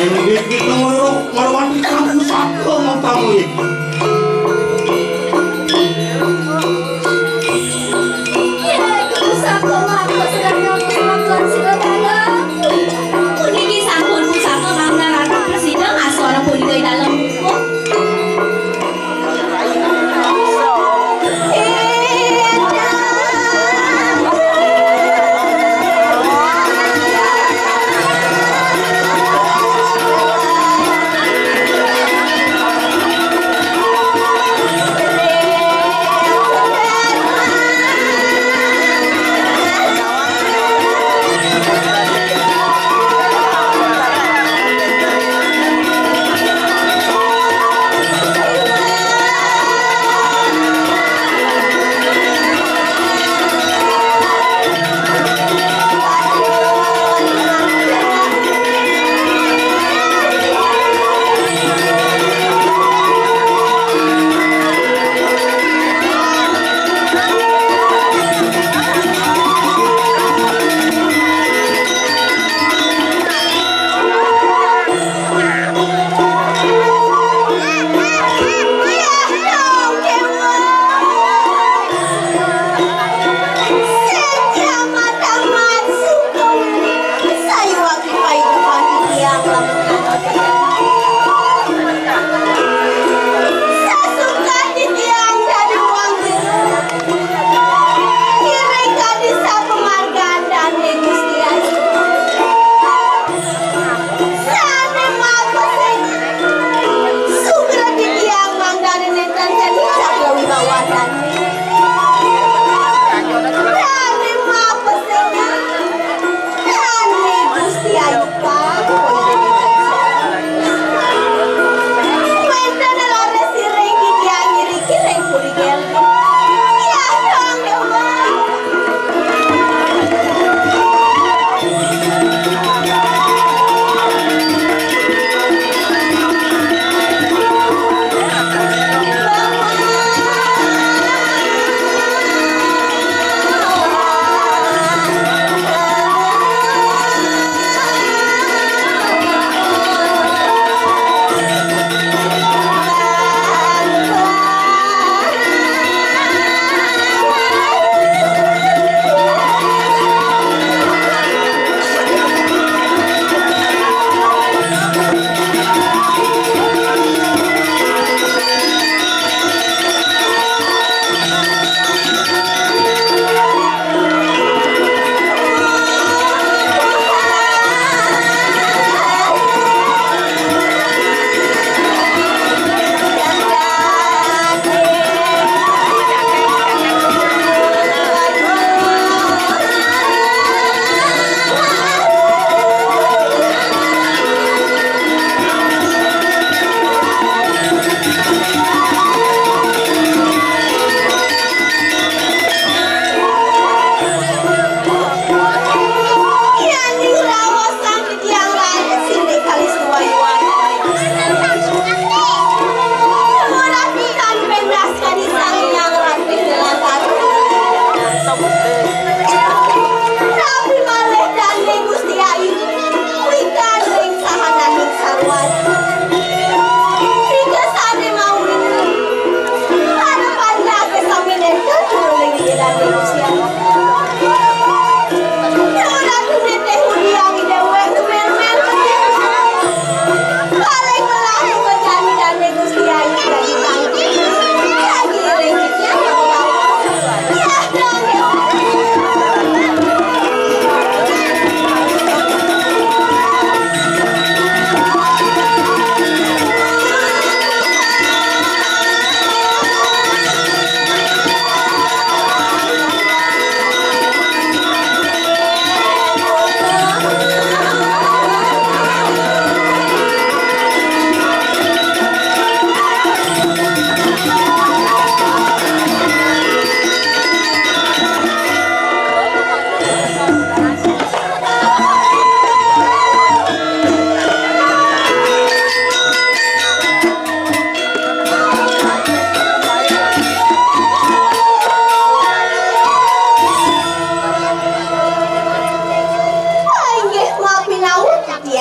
iki ngorwan kamu sapa ngomong iki.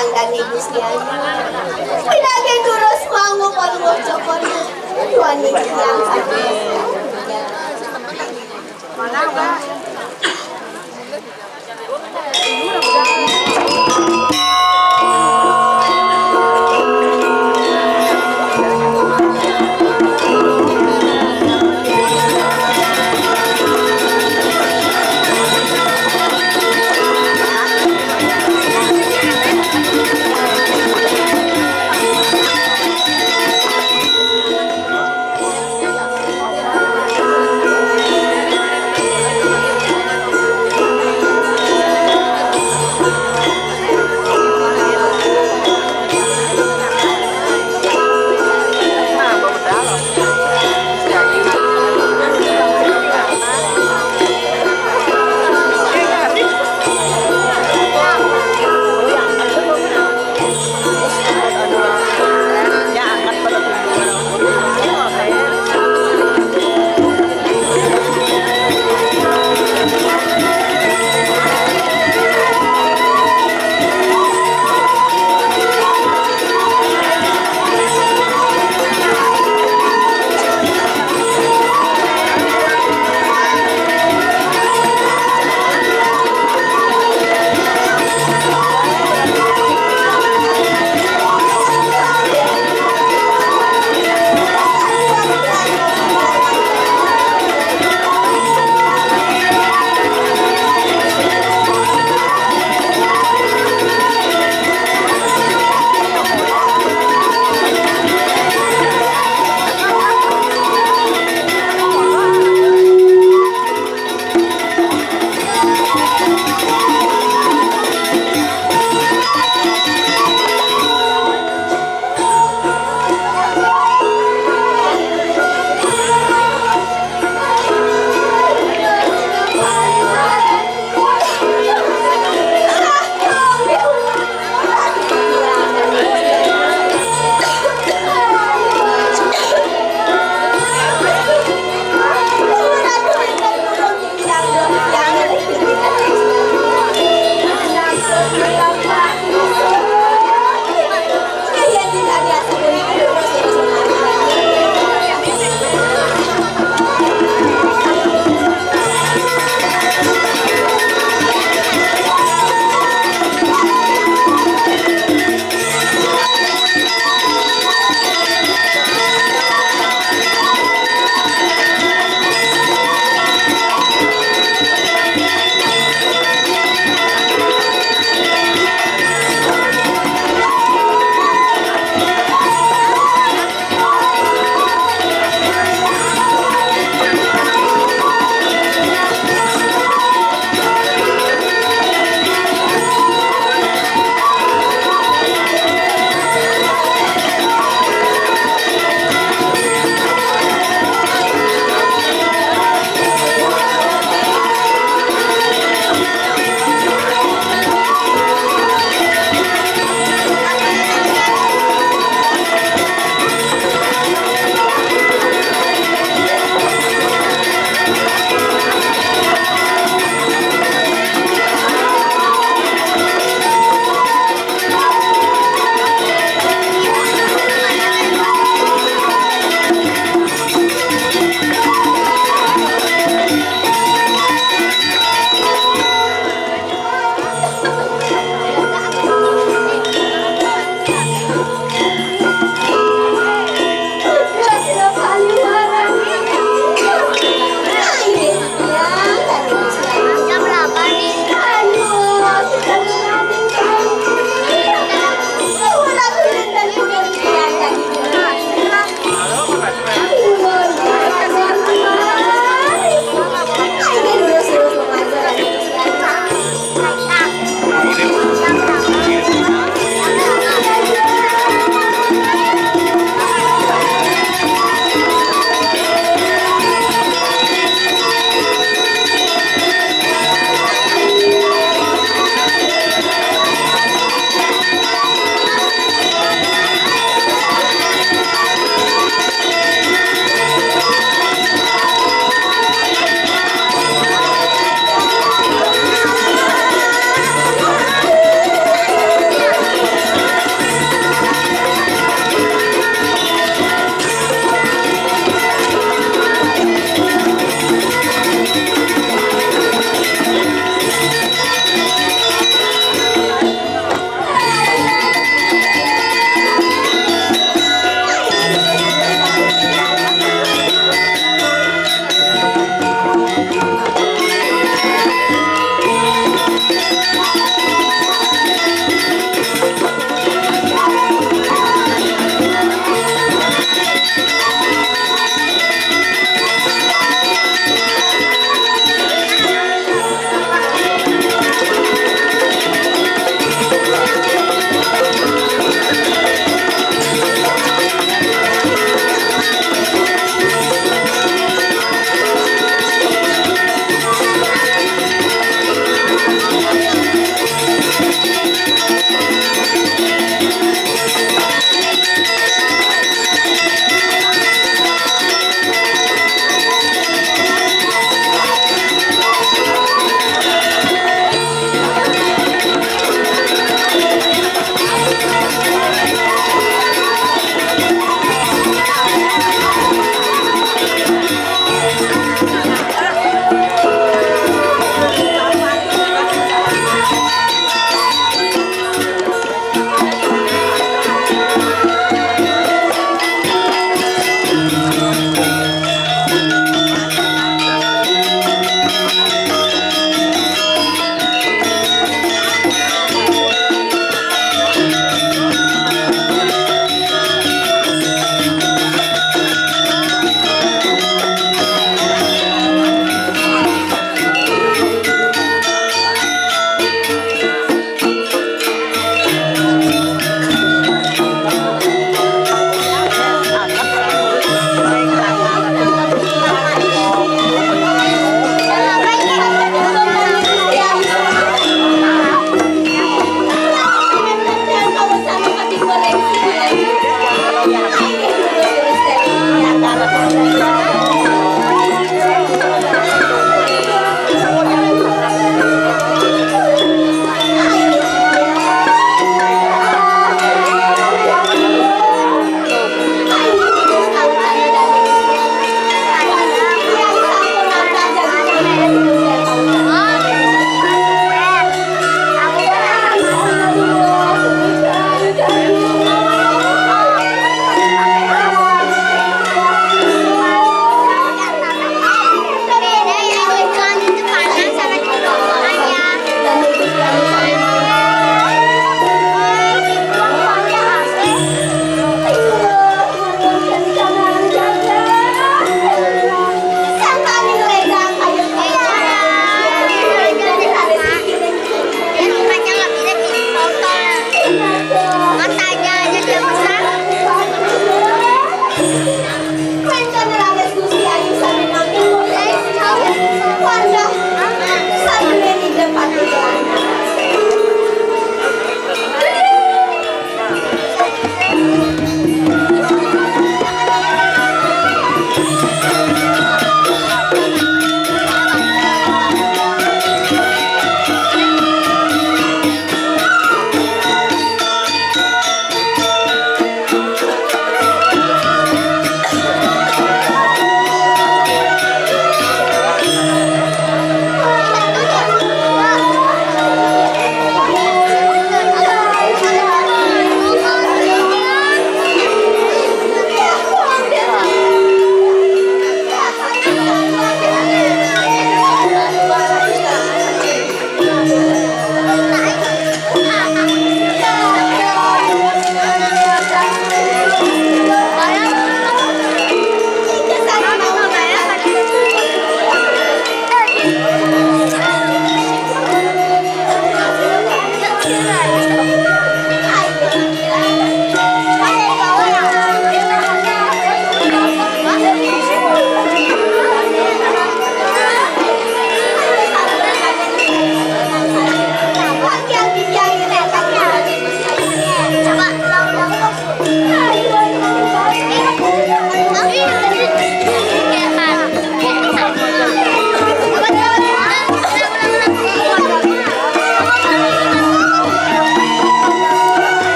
pelanggan ibu sekalian. Pinagay duros mango palwojo ko na. Tuan ni yang sabi. Mana ba?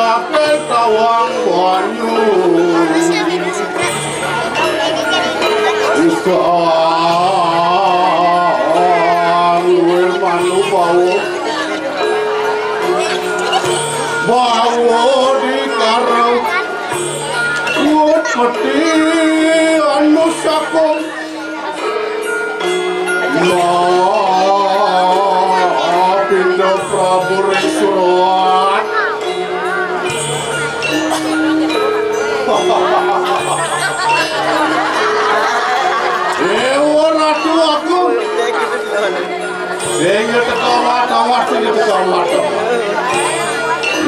Ake tawang banyu Isaan Wilmanu bau di karang Wut mati anu sakong Pindah Prabu Resurat Ratu aku Sehingga tawat sehingga tekawat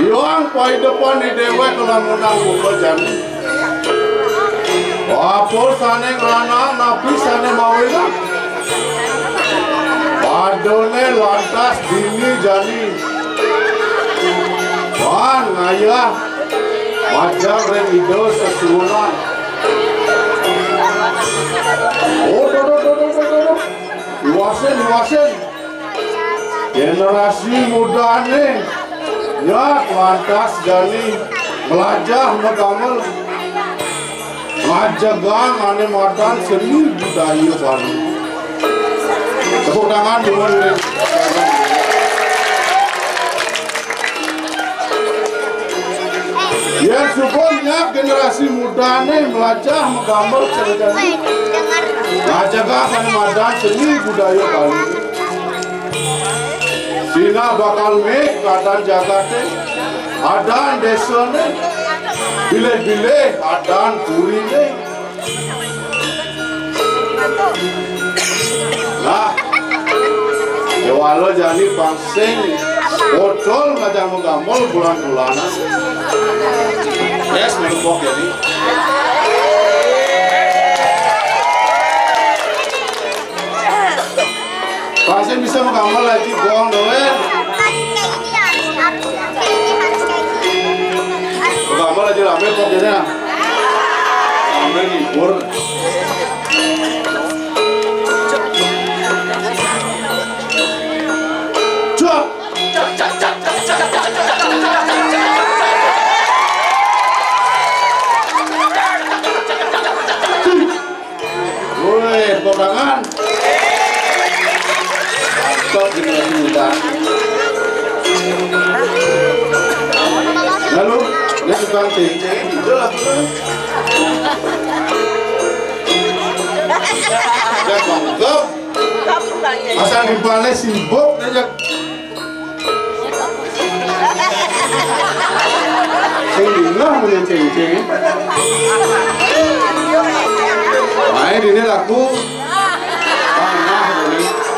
Yang pai depan di dewa kalau menang buka jani Wapur sane ngerana nabi sane mawila Padone lantas dini jani Wan ngayah Majak remido sesulan Iwasin generasi muda nih ya lantas jani melajah megamel ngajagang ane matan seni budaya baru tepuk tangan dengan ya supaya generasi muda nih melajah megamel seni ngajagang ane matan seni budaya baru Sina bakal mek kadang jagate adan desane bile-bile adan kurine nah jawalo jani pangsing bocol ngajang-gamol bulan-bulanan yes mengkok jadi Pasien bisa mengamal lagi bohong doang. Mengamal lagi rame pokoknya. Rame libur. Cuk. Woi, pegangan. Stop generasi muda. Lalu dia tukang cincin itu lah. Dia bangkep. Asal dipalai sibuk aja. Singlah punya cincin. Main ini laku. Panah ini.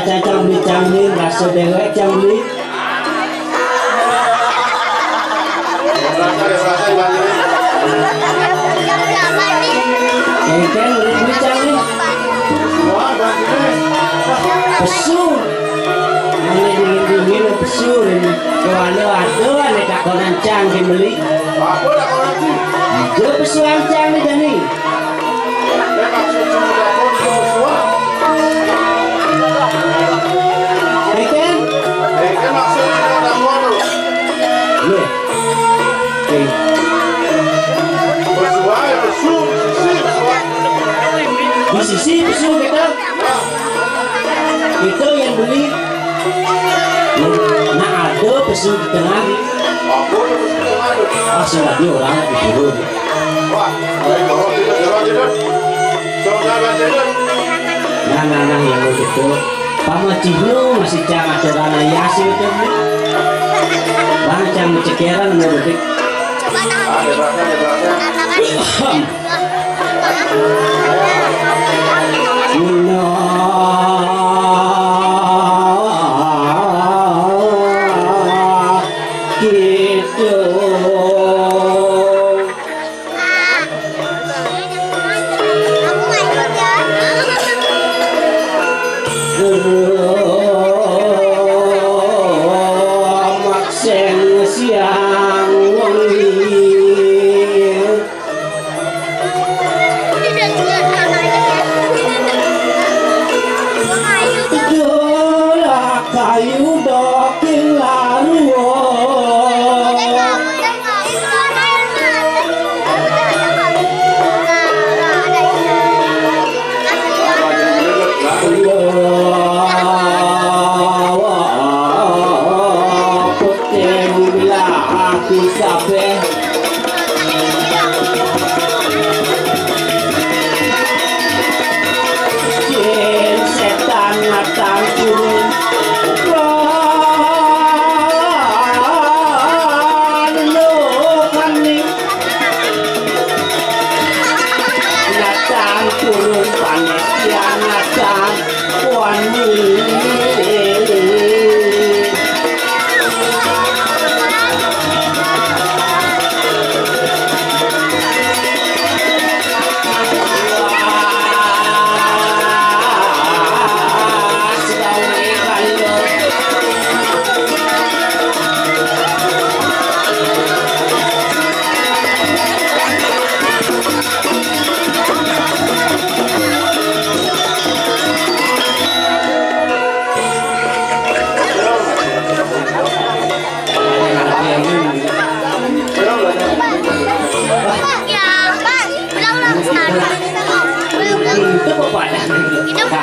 Cang beli cangin rasa dewek cang beli. Kengkeng beli cangin. Pesur. Ini dingin pesur. Waduh ada kakonan cangin beli. Apa dah kau nanti? Dia pesuan cangin Dani. Maksud cuma dakon pesuan. Kan maksudnya ada mono. Iya. Oke. Bersuai, bersu, Di sisi pesu kita. Itu yang beli. Nah ada pesu di tengah. Aku ada pesu di tengah. Masih lagi orang di turun. Wah, baik orang tidak. Saudara tidak. Nah yang begitu. Pamacihnu masih jangan ada dana yasi itu nih. Baca mencekeran menurut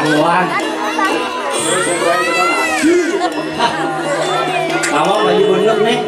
Kawan. Kamu lagi bener nih.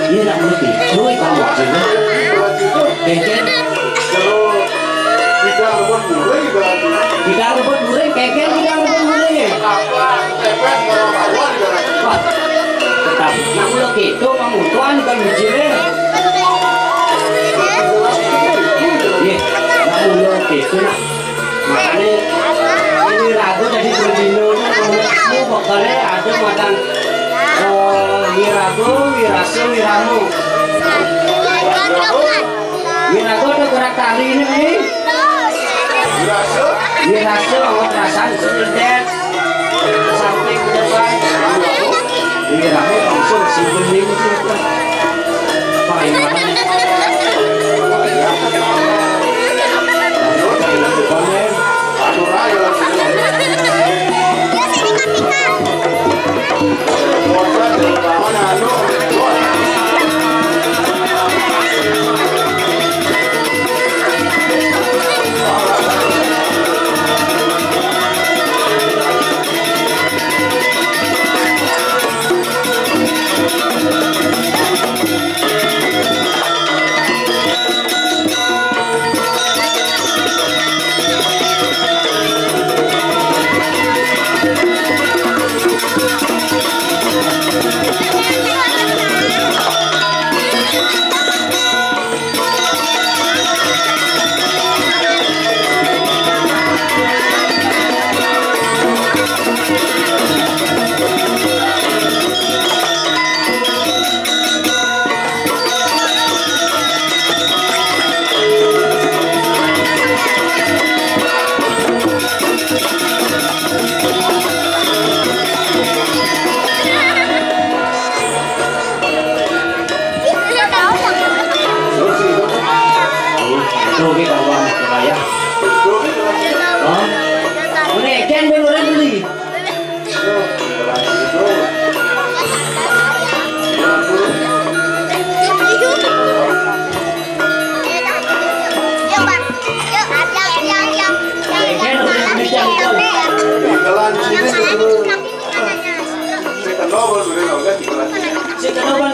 Ini nak mesti, suruh kamu sini. Keken. Kita rebut durian, keken kita rebut durian. Tetapi kamu lo gitu, kamu tuan kan bijire. Iya, kamu lo gitu nak. Makanya ini ragu jadi berdinonya, kamu pokoknya ada makan. Wirago, Wiraso, Wiramu. Wirago ada gerak tali ini nih. Wiraso sama perasaan sebentar sampai ke depan. Wiramu langsung si bening itu.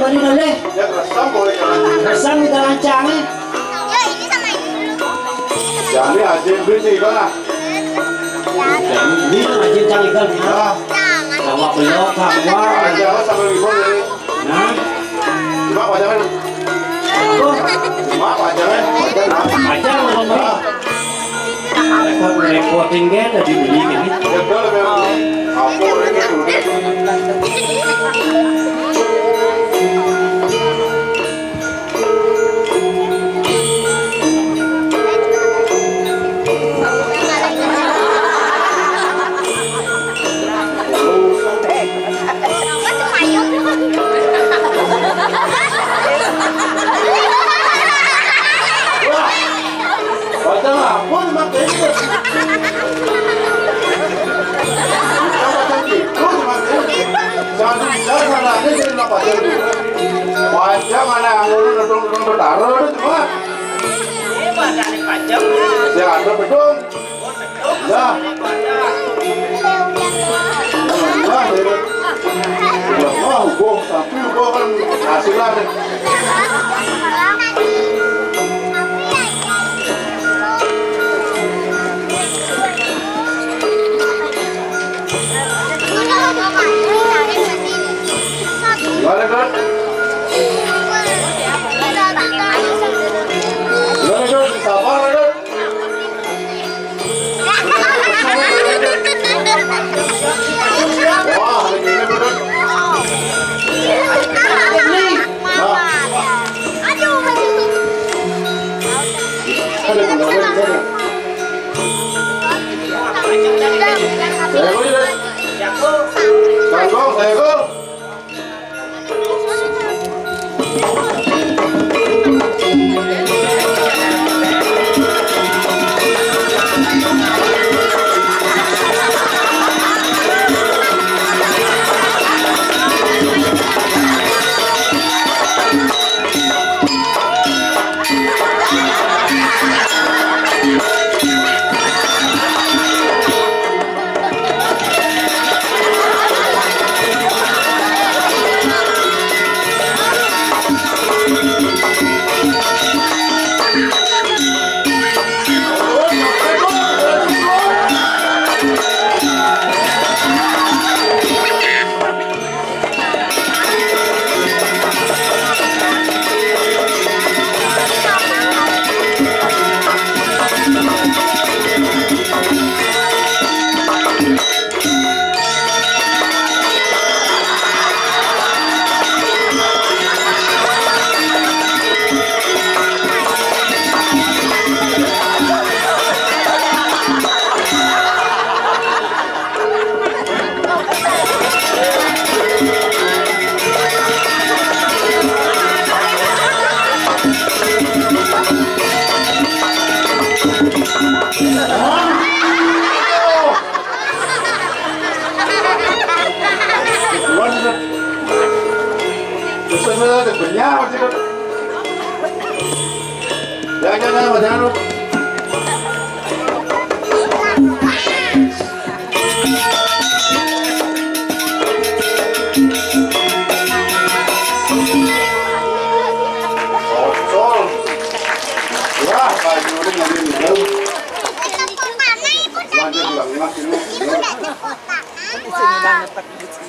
beri dulu. Ya resam boleh jalan. Resam kita lancangnya. Ya ini sama ini dulu. Jadi aja beli ikan. Jadi beli aja cang ikan. Nah, Jangan. Sama belok sama. aja sama ibu ini. Nah, Cuma wajangan. aku Cuma wajangan. Wajangan. aja ngomong. Mereka repoting kan dari beli gini. Ya udah lebih. Apa ini dulu? Wajangan apa nih mak? Wajah mana yang nodong bertaruh itu cuma Ini badannya panjang. ya ada bedung ya wah gua tapi gua kan hasilnya gimana kan gimana kan sabar kan wah ini betul ada pendapat di sana saya kok ini kangkong saya kok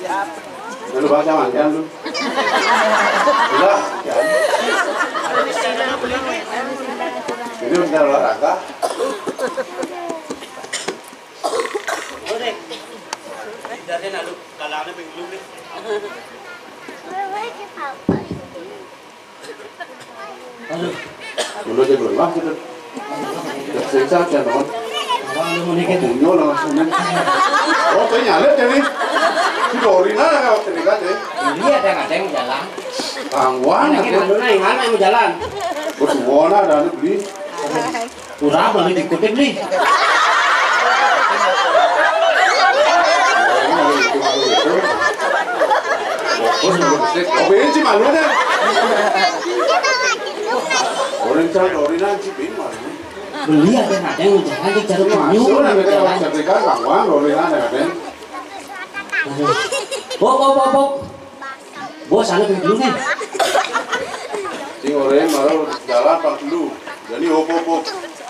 jangan Dulu baca mandian lu. Udah, ya. Ini udah olahraga. Udah. Dari lalu kalangnya belum nih. Aduh. Dulu aja belum lah gitu. Tersiksa aja non. Kalau mau nikah tuh. Bunyo langsung. Oh, tuh nyalip jadi. Si Dorina nggak waktu nikah deh. Iya, ada yang jalan. Tangguan. Ini kan dulu yang mana yang mau jalan? Bersuara ada beli. Kurang beli dikutip nih. Benci malu deh. Orang cari Dorina sih bingung. Beli ada yang mau jalan di Jaruk Penyu. Masuk lah kita orang sertifikat tangguan Dorina ada. Bok. Bos anak ping telu nih. Sing orang baru jalan pang telu. Jadi hop.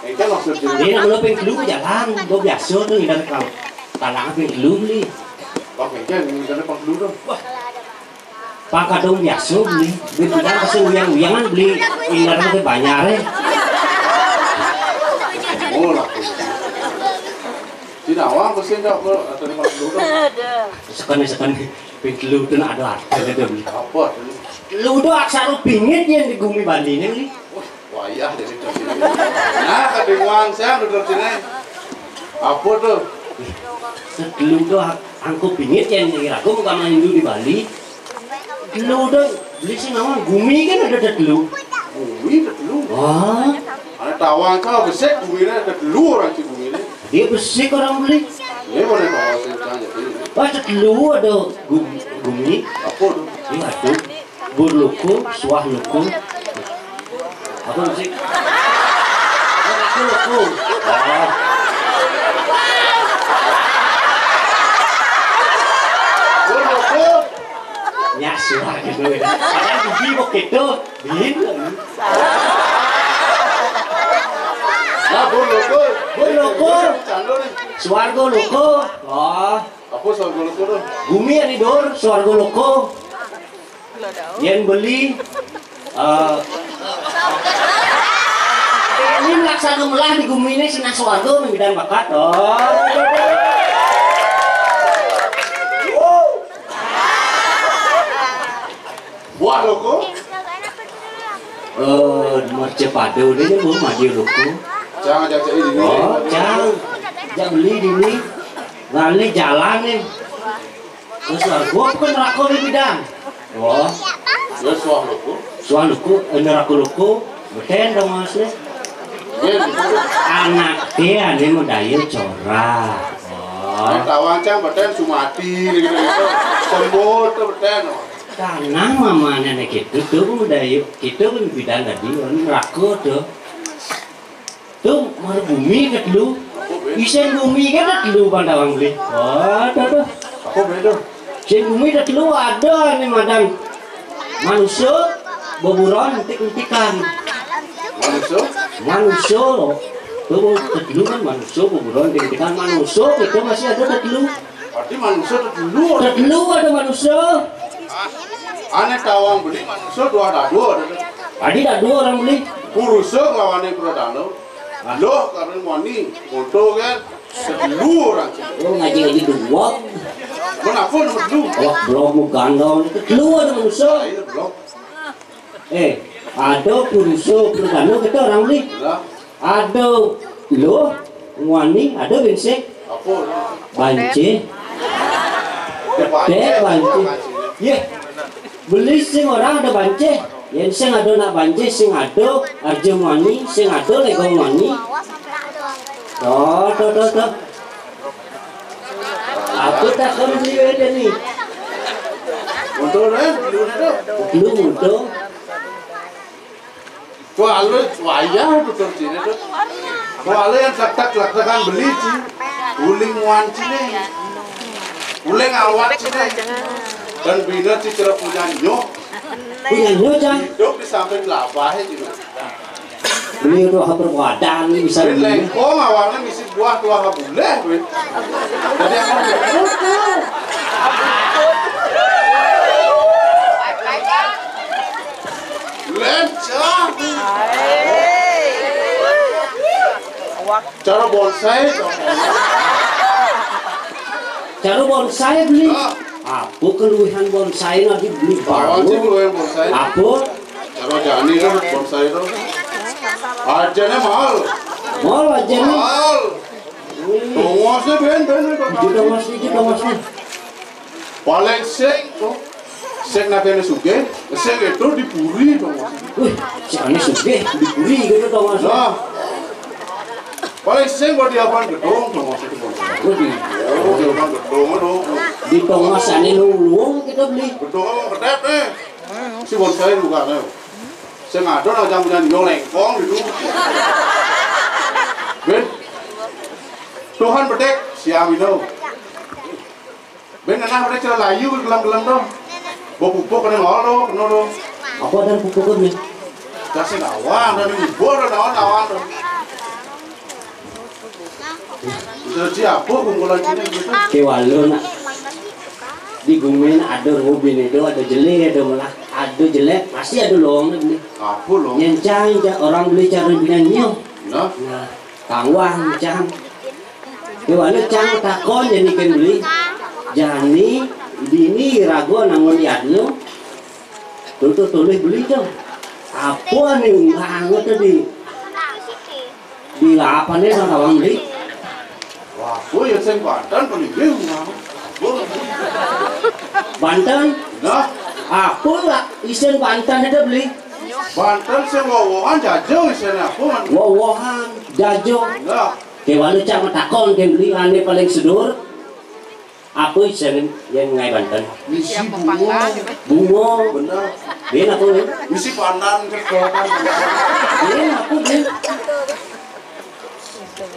Ini maksud Dia nak mula ping telu jalan, gua biasa tuh ngidan kau. Talang ping telu beli. Pak Engkel ini pang telu dong. Pak kadang biasa beli. Beli tidak kasih uyang-uyangan beli. Ingat ke banyak deh. Oh lah. Tidak awang pesen dah kalau ada pang telu dong. Sekan ping telu tuh ada beli. Apa? Lu udah aksara bingit yang di Gumi Bali nih. Wayah dari sini. Nah, kadang saya udah sini. Apa tuh? Lu udah angkut bingit yang kira aku bukan main Hindu di Bali. Lu udah beli sih nama Gumi kan ada dulu. Gumi dulu. Wah, Ada tawang kau besek Gumi ada dulu orang si Gumi ini. dia bersih orang beli. Ini boleh bawa saya tanya ini. Wah, dulu ada Gumi. Apa tuh? Ini ada burluku, suah luku. Apa sih? Luku. Oh. Burluku. Ya suah gitu. Padahal Gumi kok gitu. Bin. Nah, burluku. Burluku. Candor nih. Suarga luku. Oh. Apa soal burluku tuh? Gumi yang tidur, suarga luku. Yang beli. Ini melaksana melah di Gumi ini sina suarga membidan bakat. Oh. Buah luku. Merce padu ini mau maju luku. Jangan jaga ini. Oh, jangan beli di ini. Ngali jalan nih. Terus suarga bukan neraka di bidang. Oh, Ya suah luku. suah luku, neraka luku. Beten dong mas nih. Anak dia ini medaya corak. Oh, Tawang cang beten sumati gitu. Sembut tuh beten. tanah mamanya nih gitu tuh medaya kita pun bidang tadi neraka tuh. Tuh mau Bumi ke dulu. Isen Bumi kan dulu pandawang beli. Oh, tuh. Apa beda? Isen Bumi ke dulu ada nih madam. Manusia boburon untik-untikan. Manusia loh. Tuh dulu kan manusia boburon untik-untikan manusia itu masih ada dulu. Berarti manusia dulu. Dulu ada manusia. Aneh tawang beli manusia dua. Tadi ada dua orang beli. Kurusa lawannya Pradano. Loh karena wani foto kan sedulu orang. Oh ngaji dua. Kenapa nomor dulu? Wah belum mau gandong itu dulu ada manusia. Ayo belum. Ada kurusa pergano kita orang beli. Nah, Ada lo wani ada bensek apa? banci. Dek banci. Ye. Beli sing orang ada banci. Yang sing ada nak banci sing ada arjo wani sing ada legong wani. Tuh. Aku tak akan beli ada ni. Untuk Lu untuk. Soalnya wayah betul sini tuh. Soalnya yang tak beli sih. Uling wan sini. Uling awak sini. Dan bina sih cara punya nyok. Punya nyocang. Hidup di samping labah itu. Beli itu hampir wadah ni bisa Beli beli. lengkong awalnya misi buah tua nggak boleh. Jadi aku lencang. Cara bonsai dong. Cara bonsai beli. Apa keluhan bonsai nanti beli Bawang sih baru. kalau yang bonsai. Apa? Cara jani kan bonsai itu. Harganya mahal. Mau aja nih. Mahal. Tongosnya ben. Juta mas nih. Paling seng tuh. Seng nak kena suge. Seng itu dipuri tongos. Wih, si Ani suge diburi gitu dong mas. Nah. Paling seng buat diapaan gedung tongos itu bonsai. Wih, Oh, diapaan gedung itu. di Thomas Ani nulung kita beli. Gedung apa kedep nih. Si bonsai juga nih. Seng ada nak jam punya nyolengkong gitu. Ben. Tuhan bedek si Amino. Ben anak bedek cara layu gelam-gelam dong. Bawa pupuk kena ngolo, kena lo. Apa dan pupuk ni? Kasih nawang dari ibu ada nawang. Jadi apa kumpulan Cina gitu? Kewalo nak di gumin ada ngubin itu ada jelek ada malah ada jelek pasti ada loong ni. Apa lo? Nyencang orang beli cara binanya. Nah, Kawang cang. Kewalo cang takon jadi kan beli. Jani bini rago nangon yadlo. Tuh tulis beli tu. Apa ni banget tadi? Di apa ni orang beli? wah, gue yang saya Banten paling bingung. Banten? Nah, Apa lah isen Banten ada beli? Banten saya wawahan jauh isinya apa man? Wawahan, jajo. Nah, Kewalu cak takon ke beli ane paling sedur. Apa isen yang ngai Banten? misi bunga, Bungo. benar. Bin apa ni? Misi pandan kekuatan. Bin apa bin?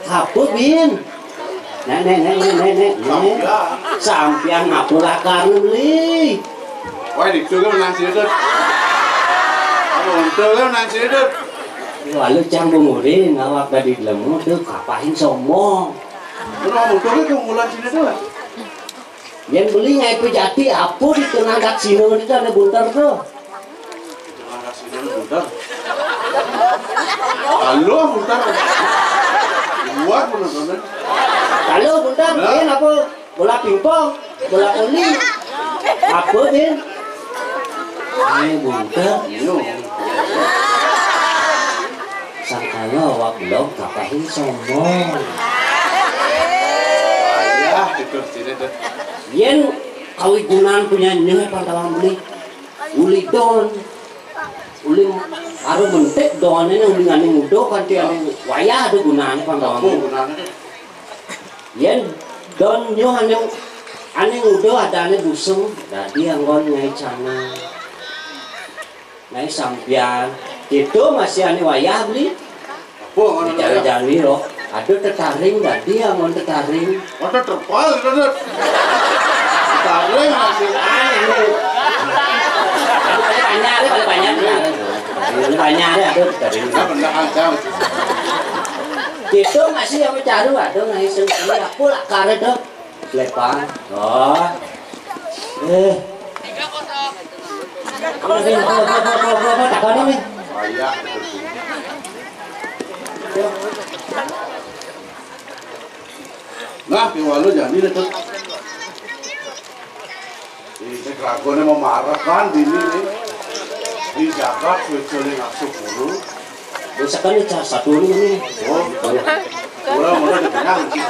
Apa bin? Nek. Sampian apa lah karena beli? Wah, di tu kan menang sini tu. Apa untuk kan menang sini tu? Kewalu cak bungurin awak dari lemu tu kapain sombong. Menang untuk kan kumpulan sini tu. Yang beli ngai pejati apa di tengah dak sini itu ada buntar tu. Jangan kasih dulu buntar. Halo buntar. Buat benar-benar. Kalau buntar bin apa? Bola pingpong, bola voli. Apa bin? Ini buntar. Yo. Sangkala awak belum kapain sombong. Ayah, itu sini tu. Yen kawi gunaan punya nyeh pantawang beli. Uli don. Uli baru mentek don ini uli ngane ngudo kan dia wayah ada gunaan pantawang Apa beli. gunanya? Yen don nyo ane ngudo ada ane busung. Dadi anggon ngai cana. Ngai sampian. Itu masih ane wayah beli. Apa gunanya? Jalan-jalan loh. Ada tetaring dadi anggon tetaring. Ada terpal itu tu. Tarik masih. Banyak ada tetaring. Kita benda ancam. Itu masih yang bicara ada ngai sendiri aku lah kare tu. Lepas. Oh. Apa ni? Apa tak kau ni? Ayah. Nah, kewalu jadi itu. Ini keraguannya memarahkan dini nih. Di Jakarta kecuali nafsu bulu. Misalkan ni satu ni. Oh, mula dikenal sih.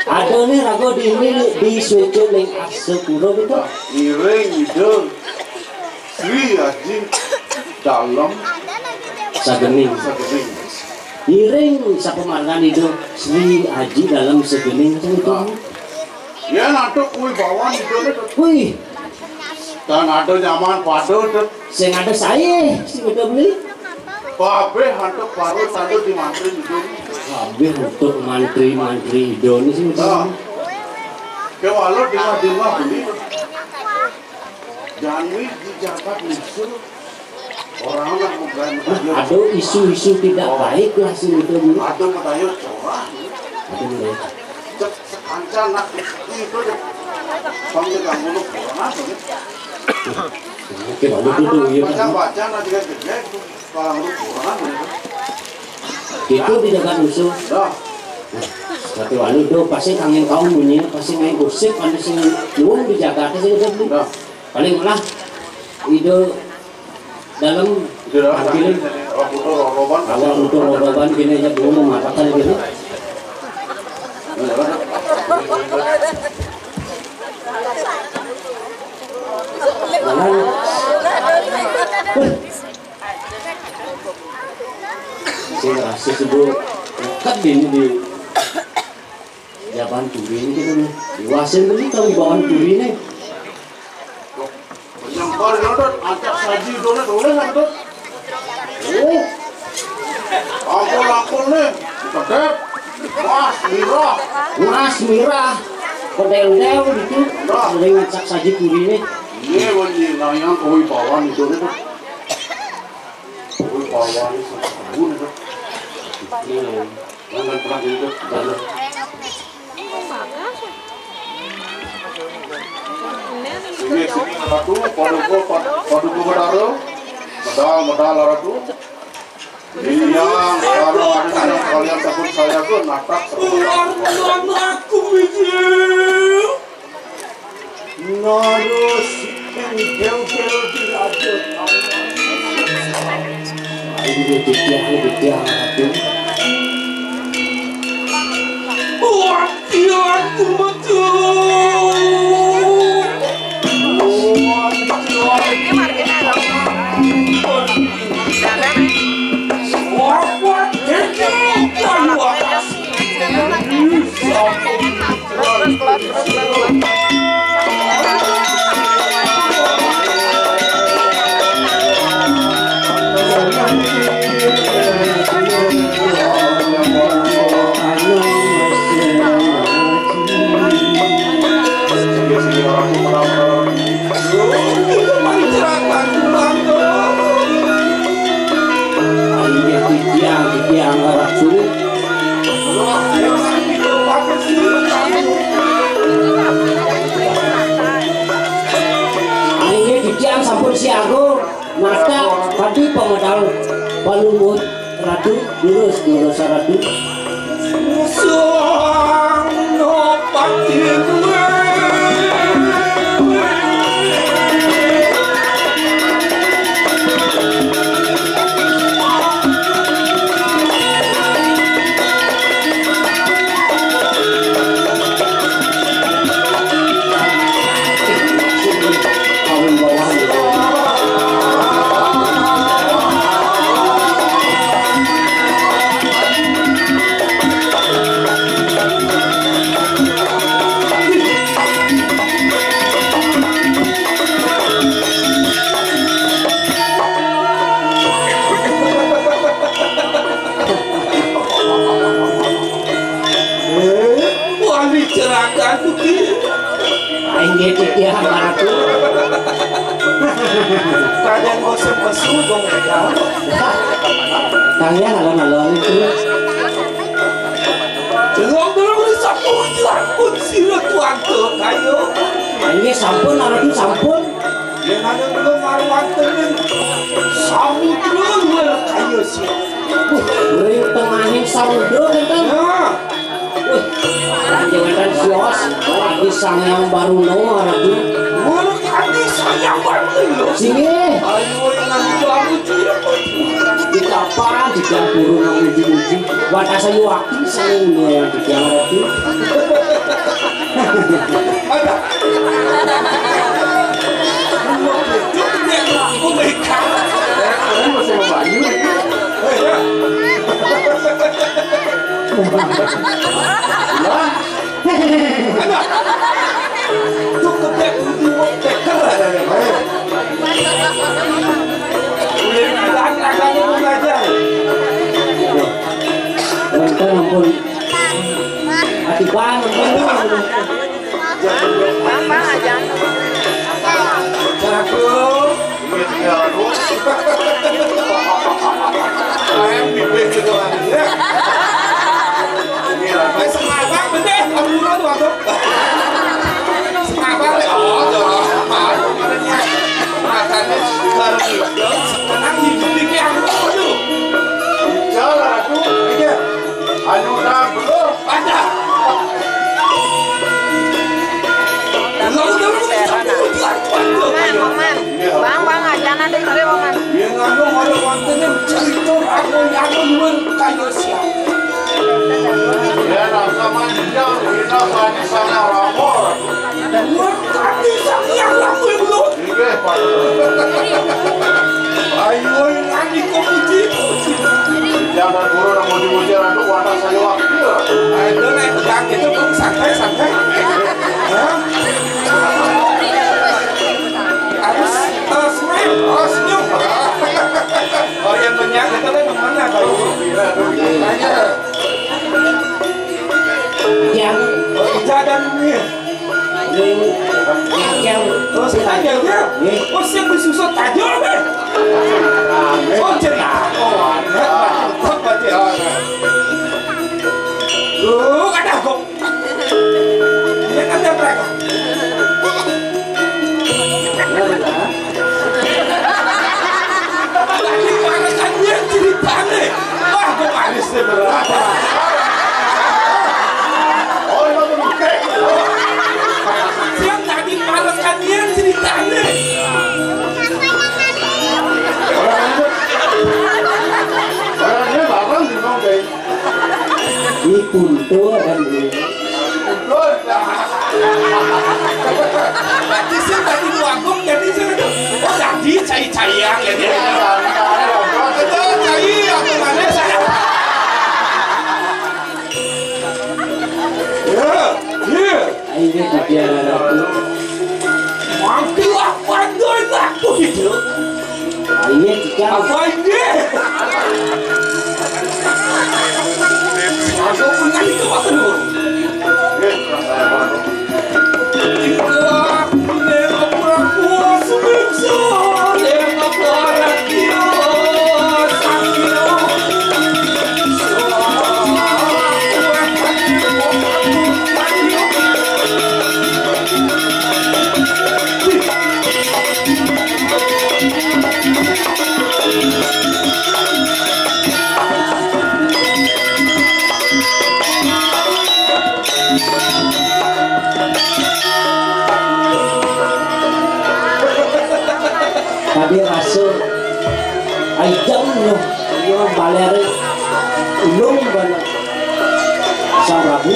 Ada ni rago di switch link akse puro gitu. Iring hidung. Sri Haji dalam Sagening. segening. Iring sa pemargan itu Sri Haji dalam segening macam itu. Ya nato kui bawa hidungnya. Wih, Dan ada zaman padu tu. sing ada saya sing udah beli. Babe hantu baru tadi di mantri hidung. Habis untuk mantri Indonesia sih. Nah, kewalu dengar beli. Jangan di Jakarta musuh. Orang nak bukan. Ada isu-isu tidak baik lah sih itu beli. Ada matayo corah. Ada beli. Sekancan nak itu je. Sampai kamu lu corona tu. Oke, lalu itu iya. Baca nanti kan gede. Kalau lu corona tu. Itu dijaga musuh. Dah. Tapi walu itu pasti kangen kaum bunyi, pasti main gosip, ada sing luang di Jakarta sih udah beli. Dah. Paling malah itu dalam hampir awal untuk roban gini aja belum mengatakan gini. Saya rasa sebut dekat ini di Jaban Turi ini kan di Wasen beli tahu di bawah Turi ini. Yang baru nonton acak saji dolet boleh nonton. Oh, Ampul ni. Kedep. Mas, mirah. Mas Mirah. Kodel-del gitu. Sering ngacak saji kurine. Iya, wajib nanya koi bawan itu deh. Koi bawan itu sabun itu. Jangan pernah gitu. Jangan. Ini sini ratu, paduku bedaro, modal ratu. Iya, sekarang ada kalian takut saya tuh natak. Aku bijil. Narus yang jauh dirajut. Ini dia ratu. Aku betul. Tadi pemodal balumut ratu lurus ratu. Sang no pati gue. Kalian bosan pesu dong ya. Kalian alon-alon itu. Belum disambut sila tuan tuh kayu. Ini sampun ratu sampun. Yang ada belum marwantenin samudra kayu sih. Beri tengahin samudra kan? Jangan sios lagi sang yang baru no ratu. Mana tadi sayang baru sini. Ayo nanti baru dia. Di kapan jika burung memuji-muji wadah saya waktu sayangnya yang dijalan ratu. Ada. Oh my God. Ini masih membanyu. Cukup deh, di mau teker ada yang lain. Udah agak-agaknya mau belajar. Nonton ampun. Hati banget Bang aja. Cakep. Ayam bibir juga lagi ya. Ini semangat bener, kamu dulu tuh atau? Semangat deh. Makannya sekarang tenang hidup yang dulu. Jalan aku. Aja. Anu dah belum. Ada. Bang aja nanti kali momen. Yang anu ada wantenin cerita aku yang luar kayu siap. Ya rasa manja, kita banyak sana ramor. Luar tadi yang laku belum. Iya, Pak. Ayo lagi komuji. Jangan buru dan muji-muji ratu wadah saya waktu. Ayo naik pedang itu pun santai-santai. Harus smile, senyum. Oh yang banyak itu kan mana kalau tanya. yang Ija dan ini. Yang Si tajam dia. Oh siap disusut tajam deh. Oh cerita. Oh lihat baca. Ada kok. Dia ada berapa? Tadi mana kan dia cerita nih. Wah kok manis deh berat. Oh, itu bukan. Siap tadi malas kan dia cerita nih. Orangnya barang di mau deh. Ini punto dan ini. Berarti sih tadi luangkung jadi sih itu. Oh jadi cai-caian ya dia. Itu cai apa mana saya? Ya. Ini kebiasaan aku. Mampu apa doi aku itu? Ini kita Apa ini? Aku punya itu apa dulu? tadi rasul ajang loh yo baler ulung bana sarabu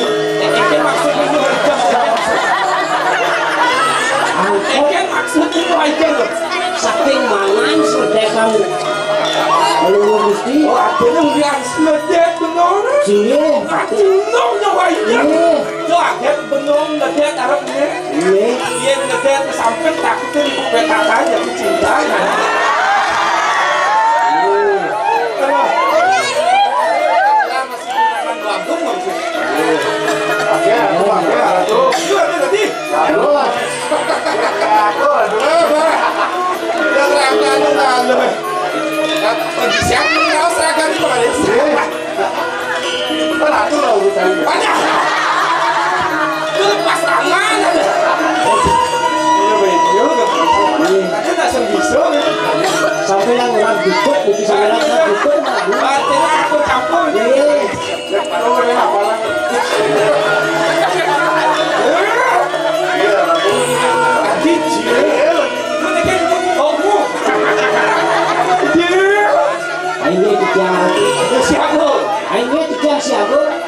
Maksud itu aja loh. saking mangan sedekan lalu gusti Oh, ada yang bilang seledek benar. sini Benar nyawa aja. Itu ada benar ngedet Arab ini. ini Dia ngedet sampai takutnya di PKK aja kecintaan. sampai yang orang duduk itu sampai yang orang duduk ini tiga siapa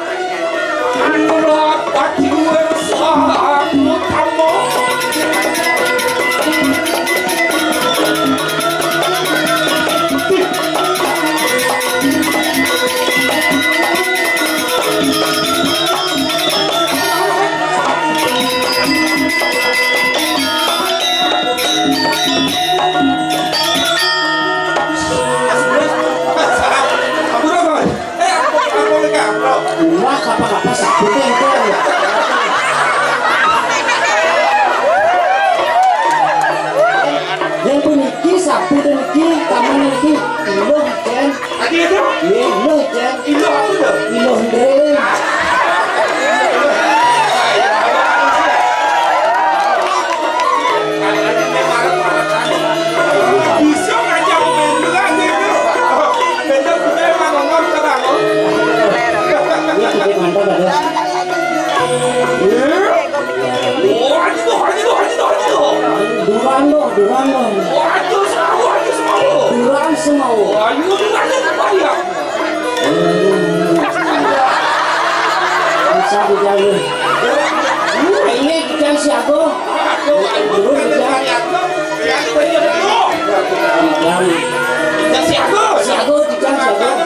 wah apa-apa sabutnya itu yang puniki sabut niki taman niki iloh jen Tadi itu iloh jen itu apa tuh? iloh ndreng Bisa ngajak main gitu. Beda punya emang ngomong sekarang. ini titik mantap ada duran loh duran semau bisa dijaga ini ikan siapa ikan siapa ikan siapa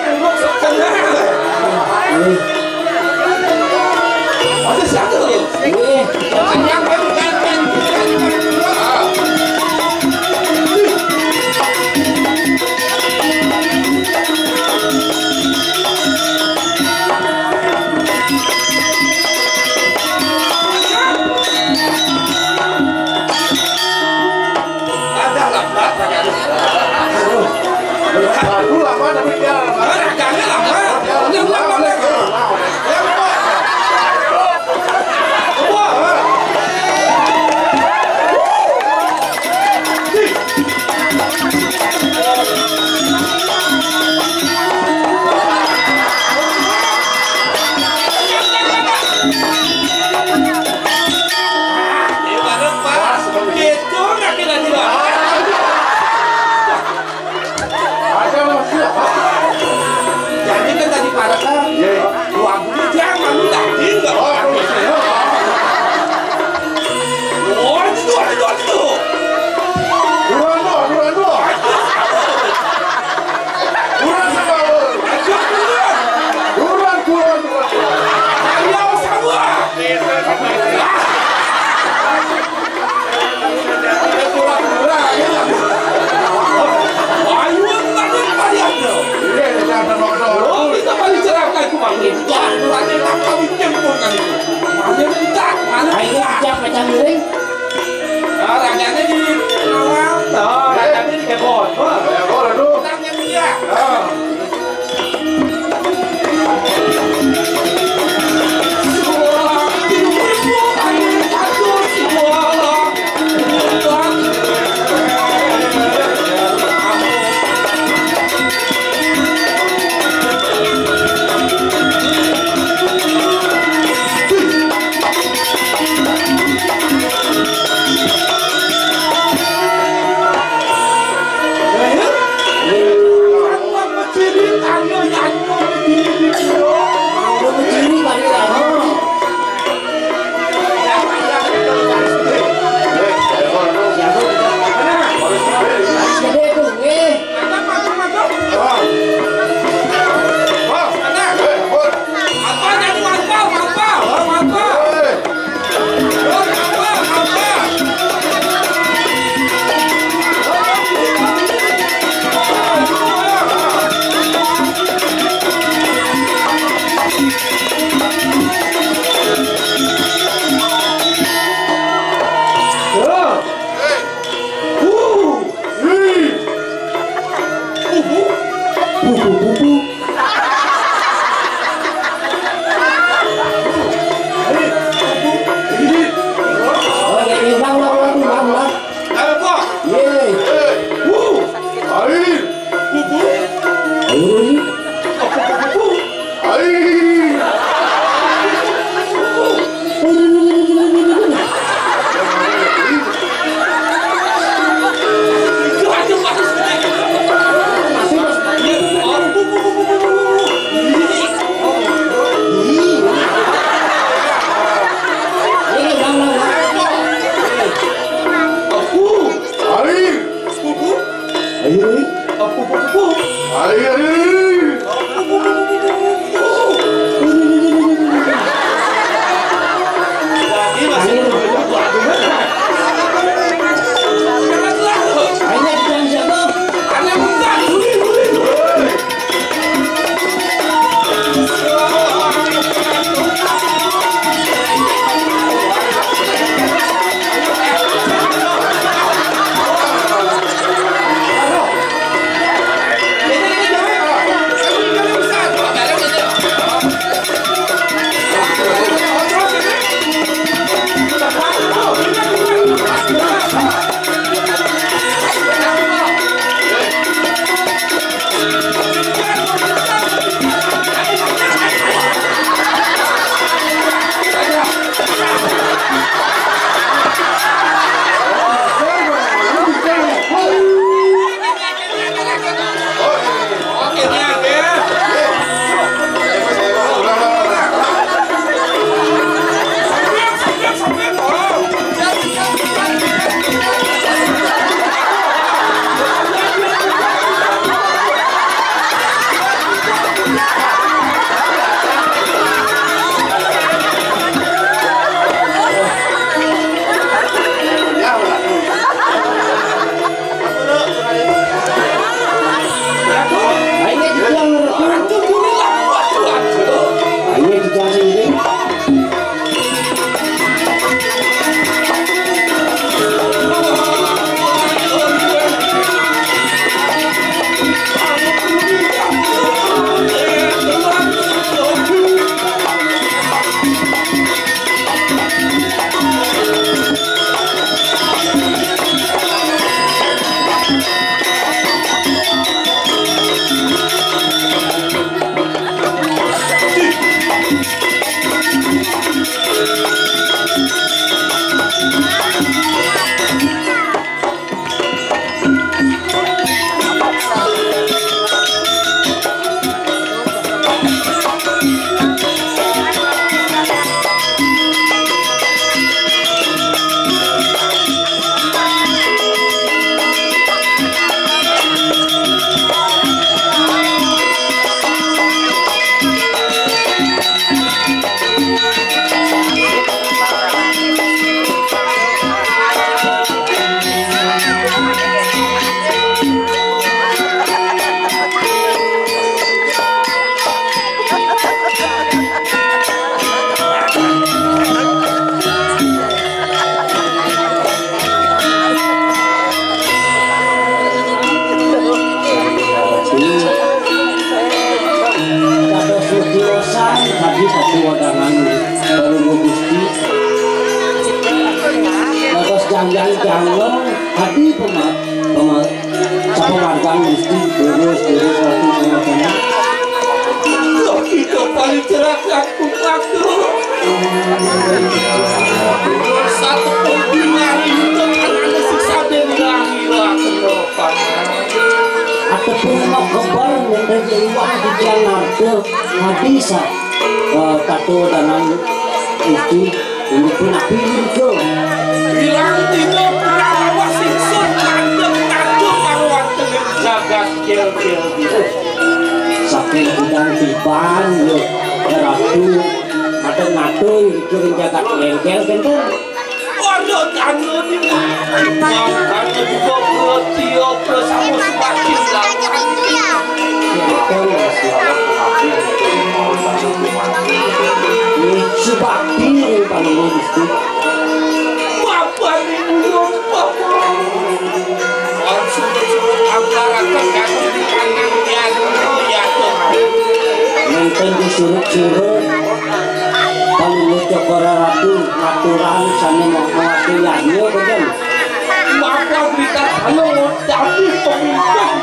jangan hati sapawargan mesti terus waktu itu paling cerah aku satu pembinaan itu ada siksa dan lahirah kenapa ataupun mau kebar dan jiwa di jalan ke hadisa tato dan mesti untuk pilih ke bilang tidak pernah wasingsun mandek tato marwah dengan jagat kel-kel saking udang tiban ratu ada nato itu menjaga kel-kel kan waduh tangga di mau tangga juga bertio bersama semakin sebakti yang paling mesti bapak minum bapak orang sudah antara tergantung di tangan dia suruh kalau cokora ratu aturan sana mau wakilnya betul maka kita halo jadi pemimpin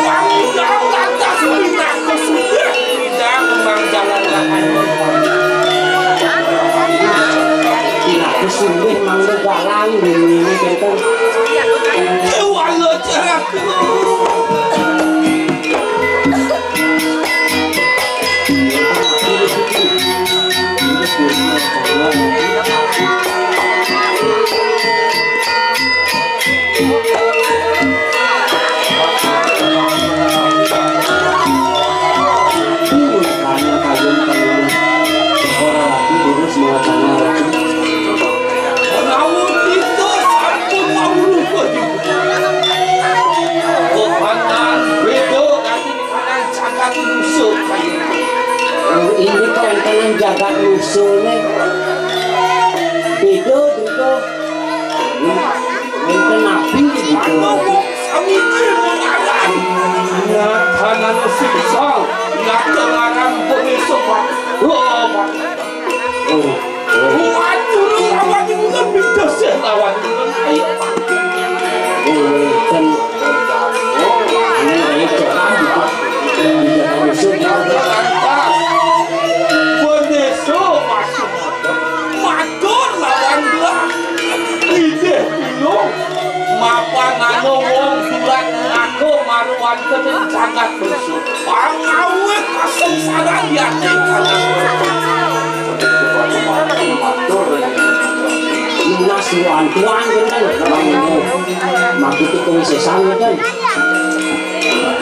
tanggung atas minatku sudah tidak memangjalankan tidak kesulitan mangga galang ini betul walau ceraku ini kanan jaga usulnya beda beda mungkin nabi gitu kami mengarang tanah siksa nggak terlarang boleh sobat waduh lawan dengan beda lawan dengan air kan ini air jalan gitu jaga usul Mapa ngano wong surat aku maruan kening jagat musuh pangawe kasengsaran di hati Lunas tuan-tuan kan maksud itu kesesan kan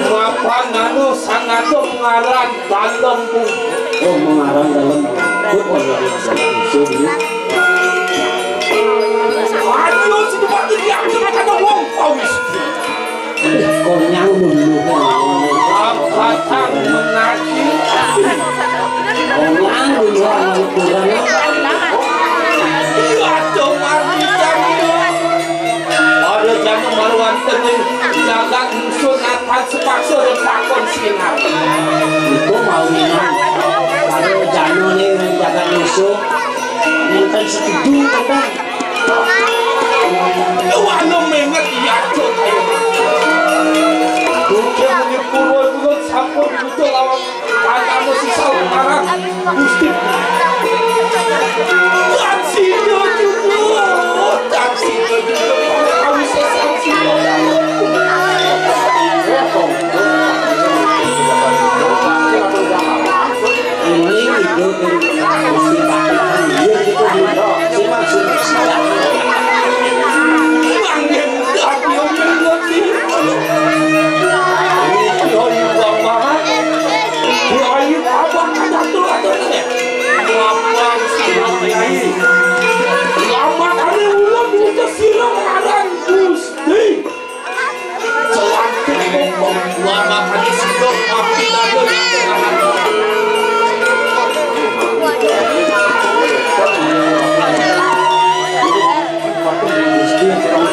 mapa ngano sangat mengarang dalam oh mengarang dalam aduh sedepat dia akan ada wong pawis konyang dulu apatang menagi konyang dulu ukurannya iya cumar ada jangan maruan tening jagat sunatan sepaksa dan pakon sinar itu mau minang kalau jangan nih jaga musuh minta setuju kan walau mengat iya coba Bukan menyepuluh bukan sampun betul lawan tanahmu sisa lebaran Gusti dan sino juga kami sesat sino ini itu Gusti Pakaian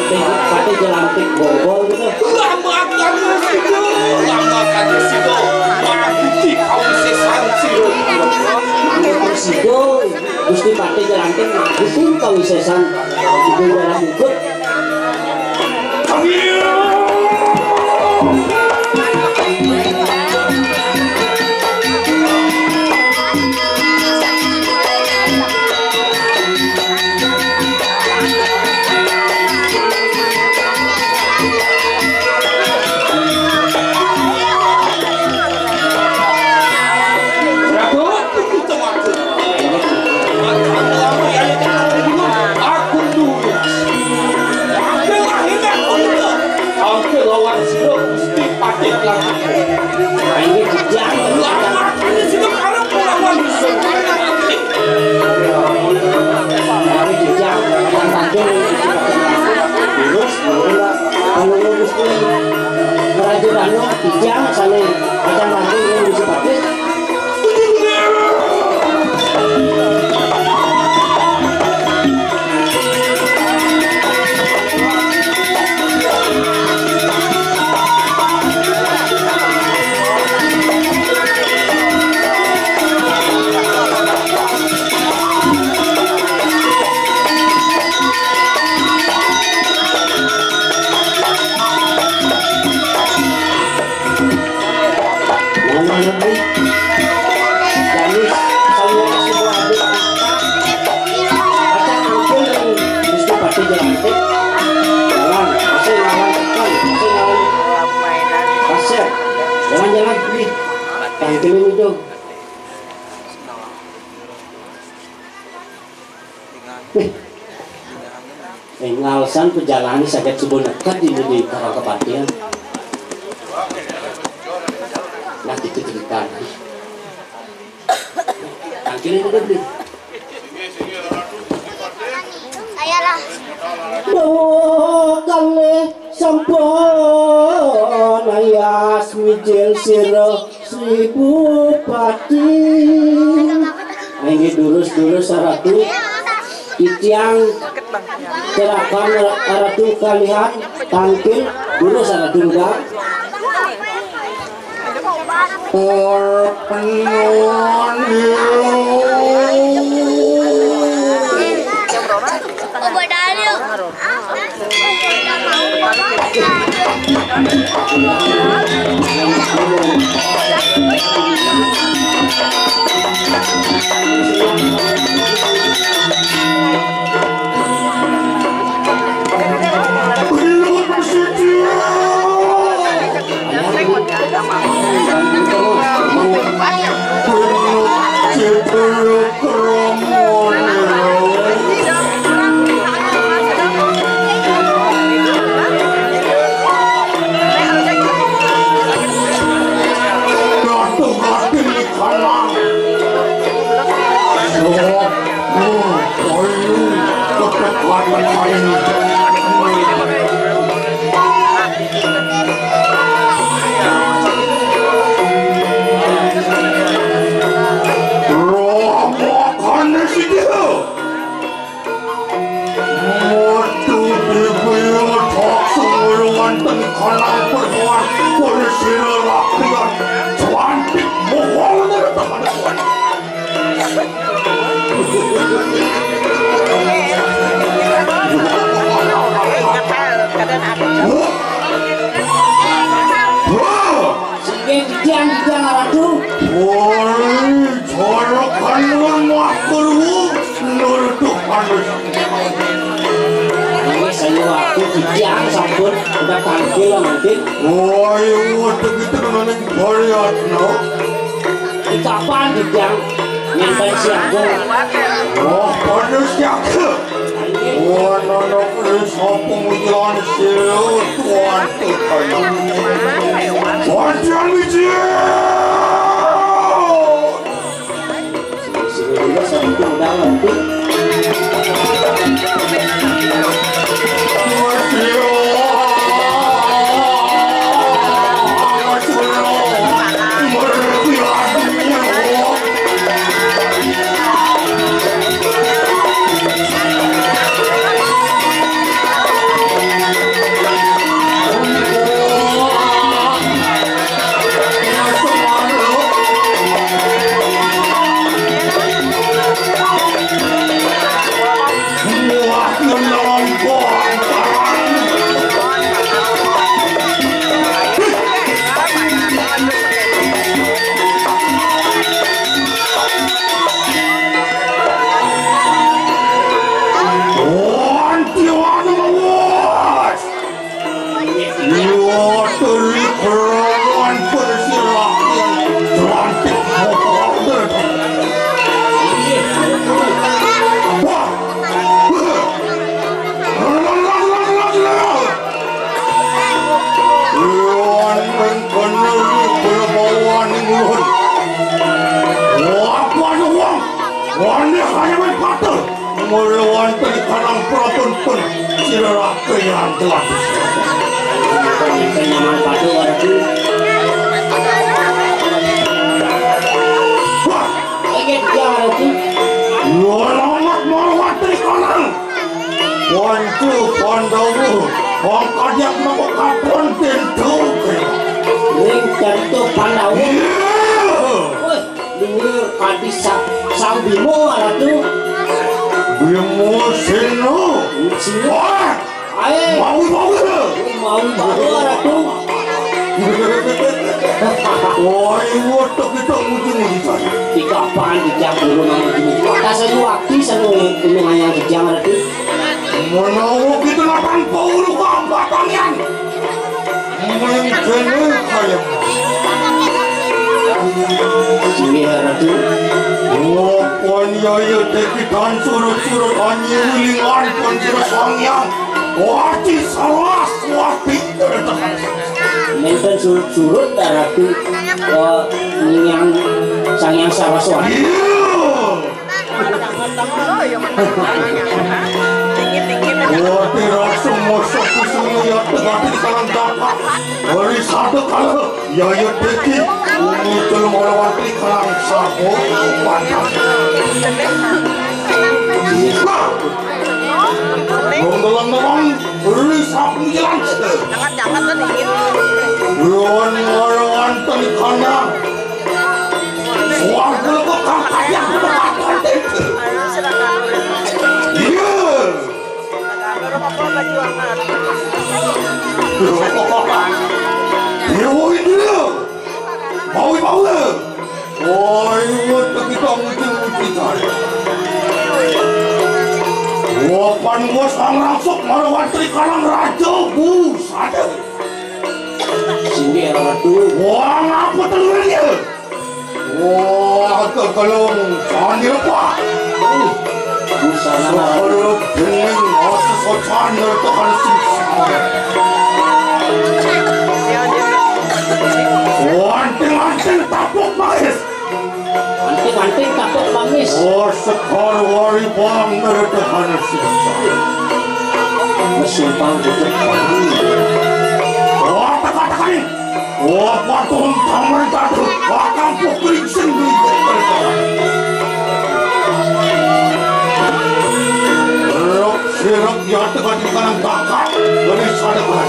dia gitu jelantik bobol gitu lamakan sido maguti kau sesan sido sido Gusti Pati jelantik maguti kau sesan itu dalam ikut Jangan saling akan bantu yang disebabkan jalan beli. Tangkilin itu. Ngalasan perjalanan sakit subuh nekat di karang kepatian. Nanti cerita. Tangkilin itu beli. Ayalah. Dawa kale sampun ayas mijil sira Sri Bupati. Ini durus-durus ratu titiang terakan ratu kalian tangkil durus ratu enggak. Kapan dijang nyampe siaga? Oh, pada siaga. Oh, nono sopong ujian siu tuan tukang. Tuan jangan bijak. Sini dulu sampai udah nanti. Melawan terkanang perapun pun sirah kenyang telah Kenyaman padu warga. Ingin jalan tu. Lolamat melawan terkanang Wancu pandawu Wang kajak mengukap konten tuh Ring tentu pandawu. Woi, dengar kadis Sambimo ada tu. Bimo seno wah mau ada tu woi wotok itu mujung di kapan di jam dulu nama saya waktu saya hanya di jam ada tu mau kita 80 kampatan yang kayak ratu. Pon yaya tekitan surut-surut anyi wilingan pon jero sangyang. Wati salas wati tertekan. Nenten surut-surut ratu yang sangyang Saraswati. Wati rasa mosok kusungnya ya tegati kalang daka. Dari satu kala yaya teki muncul melawati kalang sapo pantas. Ngomong-ngomong beri sapu jalan. Jangan tuh dingin. Ruan ngarawan tengkana. Suarga bekang ayam bekang tentu. Iya. Heroin dia. Mau le. Oi, kita uji cari. Wapan gua sang rangsuk marawatri kalang raja bus ada. Sini ratu. Wah, ngapa telurnya? Wah, kekelung jangan dilepas. Busana Kalau bening masa socan tekan siksa. Anting-anting tapuk manis. anting-anting tapuk manis. Oh, sekar wari bang tekan siksa. Mesumpang bujuk pagi. Wah, tekan-tekan. Wah, patung taman jatuh. Wah, kampung keriksen beritekan. Sirap yang tekan di kanan kakak dari sadakan.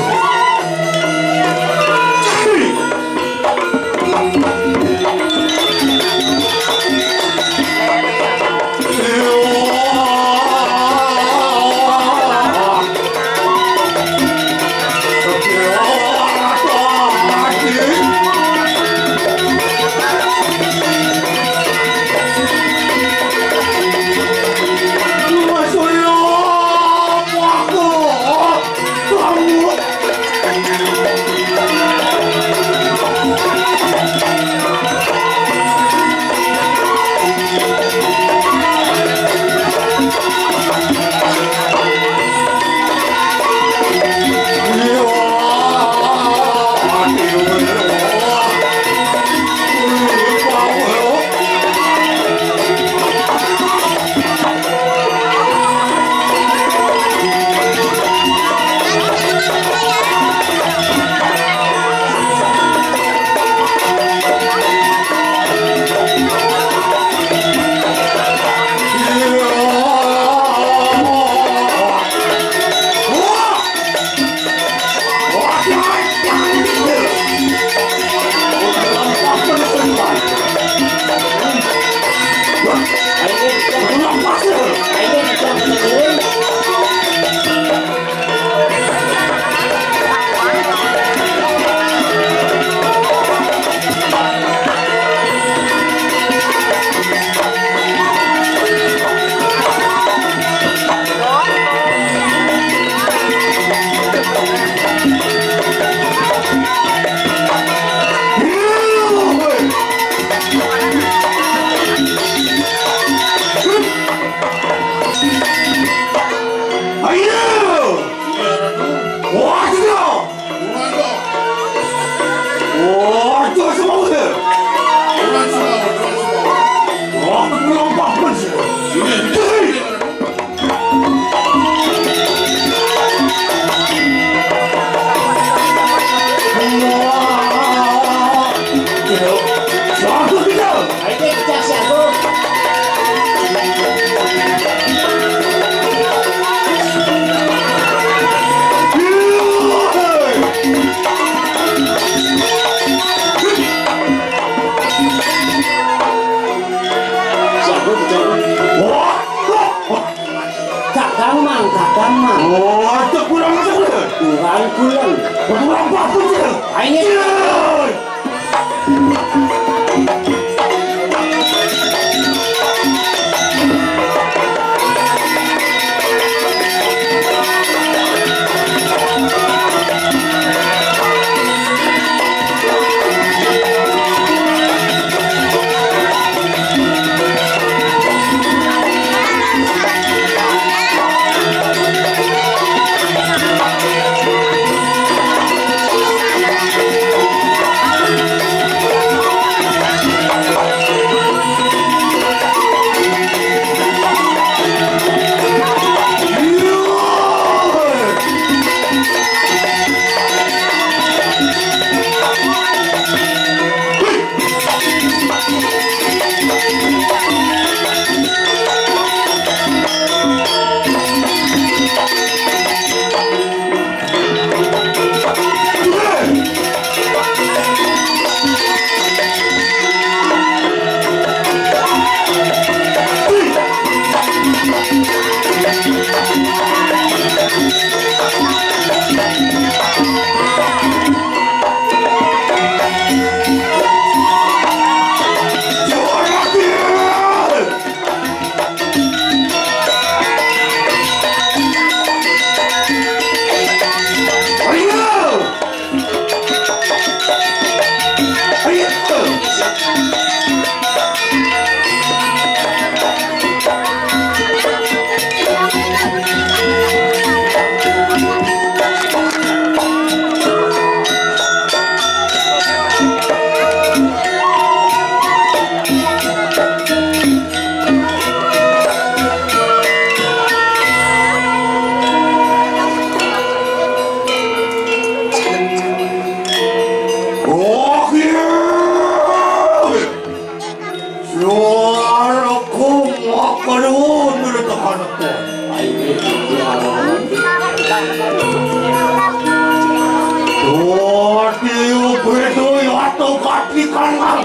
batri kanang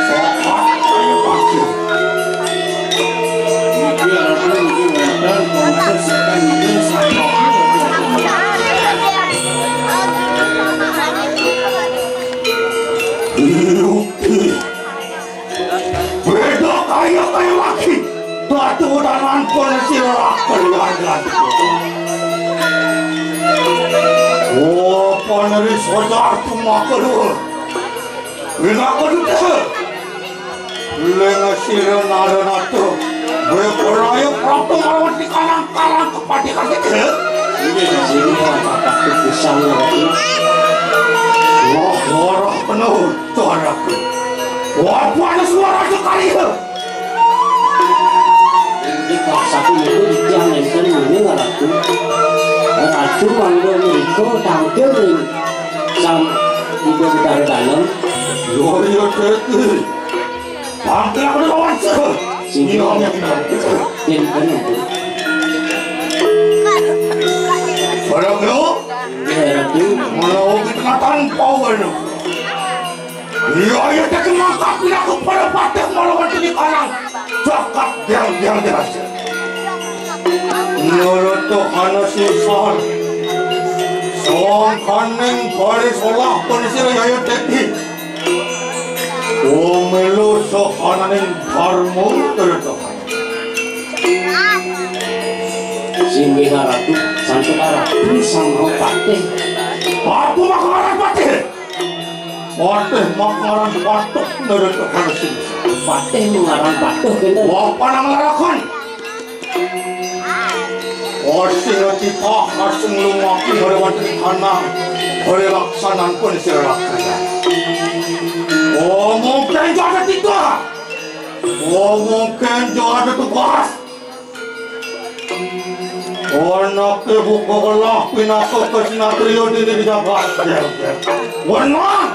sokat kayu bakir Dia ratu ini dan mempersiapkan itu sama. Yukti beda kaya laki batu dan ampun sirak kalian oh paneri sodar cuma kedua bina kedua lenga sirah nada natu berperaya prato melawan di kanan kepadikan kita Ini di sini apakah itu pisang lagi? wah suara penuh suaraku wah ada suara sekali Jadi kalau satu itu jangan ini ratu. Ratu manggil mereka tampil nih sam di bawah dalam. Yoyo teki tampil aku lawan sih Sini yang dan benar. Barang lu Ratu mau kita tanpa wenu Yoyo teki mangkapin aku pada patah melawan di kanan jakat yang jelas Nurut to hana sisan Soang kaning baris olah penisir yoyo teki Omelu so hananing dharma terito sini ratu sampai ratu sama patih. Aku makaran patih Patih makaran patuk nurut to hana sisan Patih mengarang patuh kena. Wapa nama larakon Osing kita asing lumaki melawan di kanan oleh laksanaan penisir laksanaan Oh mungkin juga ada tiga Oh mungkin juga ada tugas Anak ibu kegelah pinaka kesinatrio diri dijabat Wenang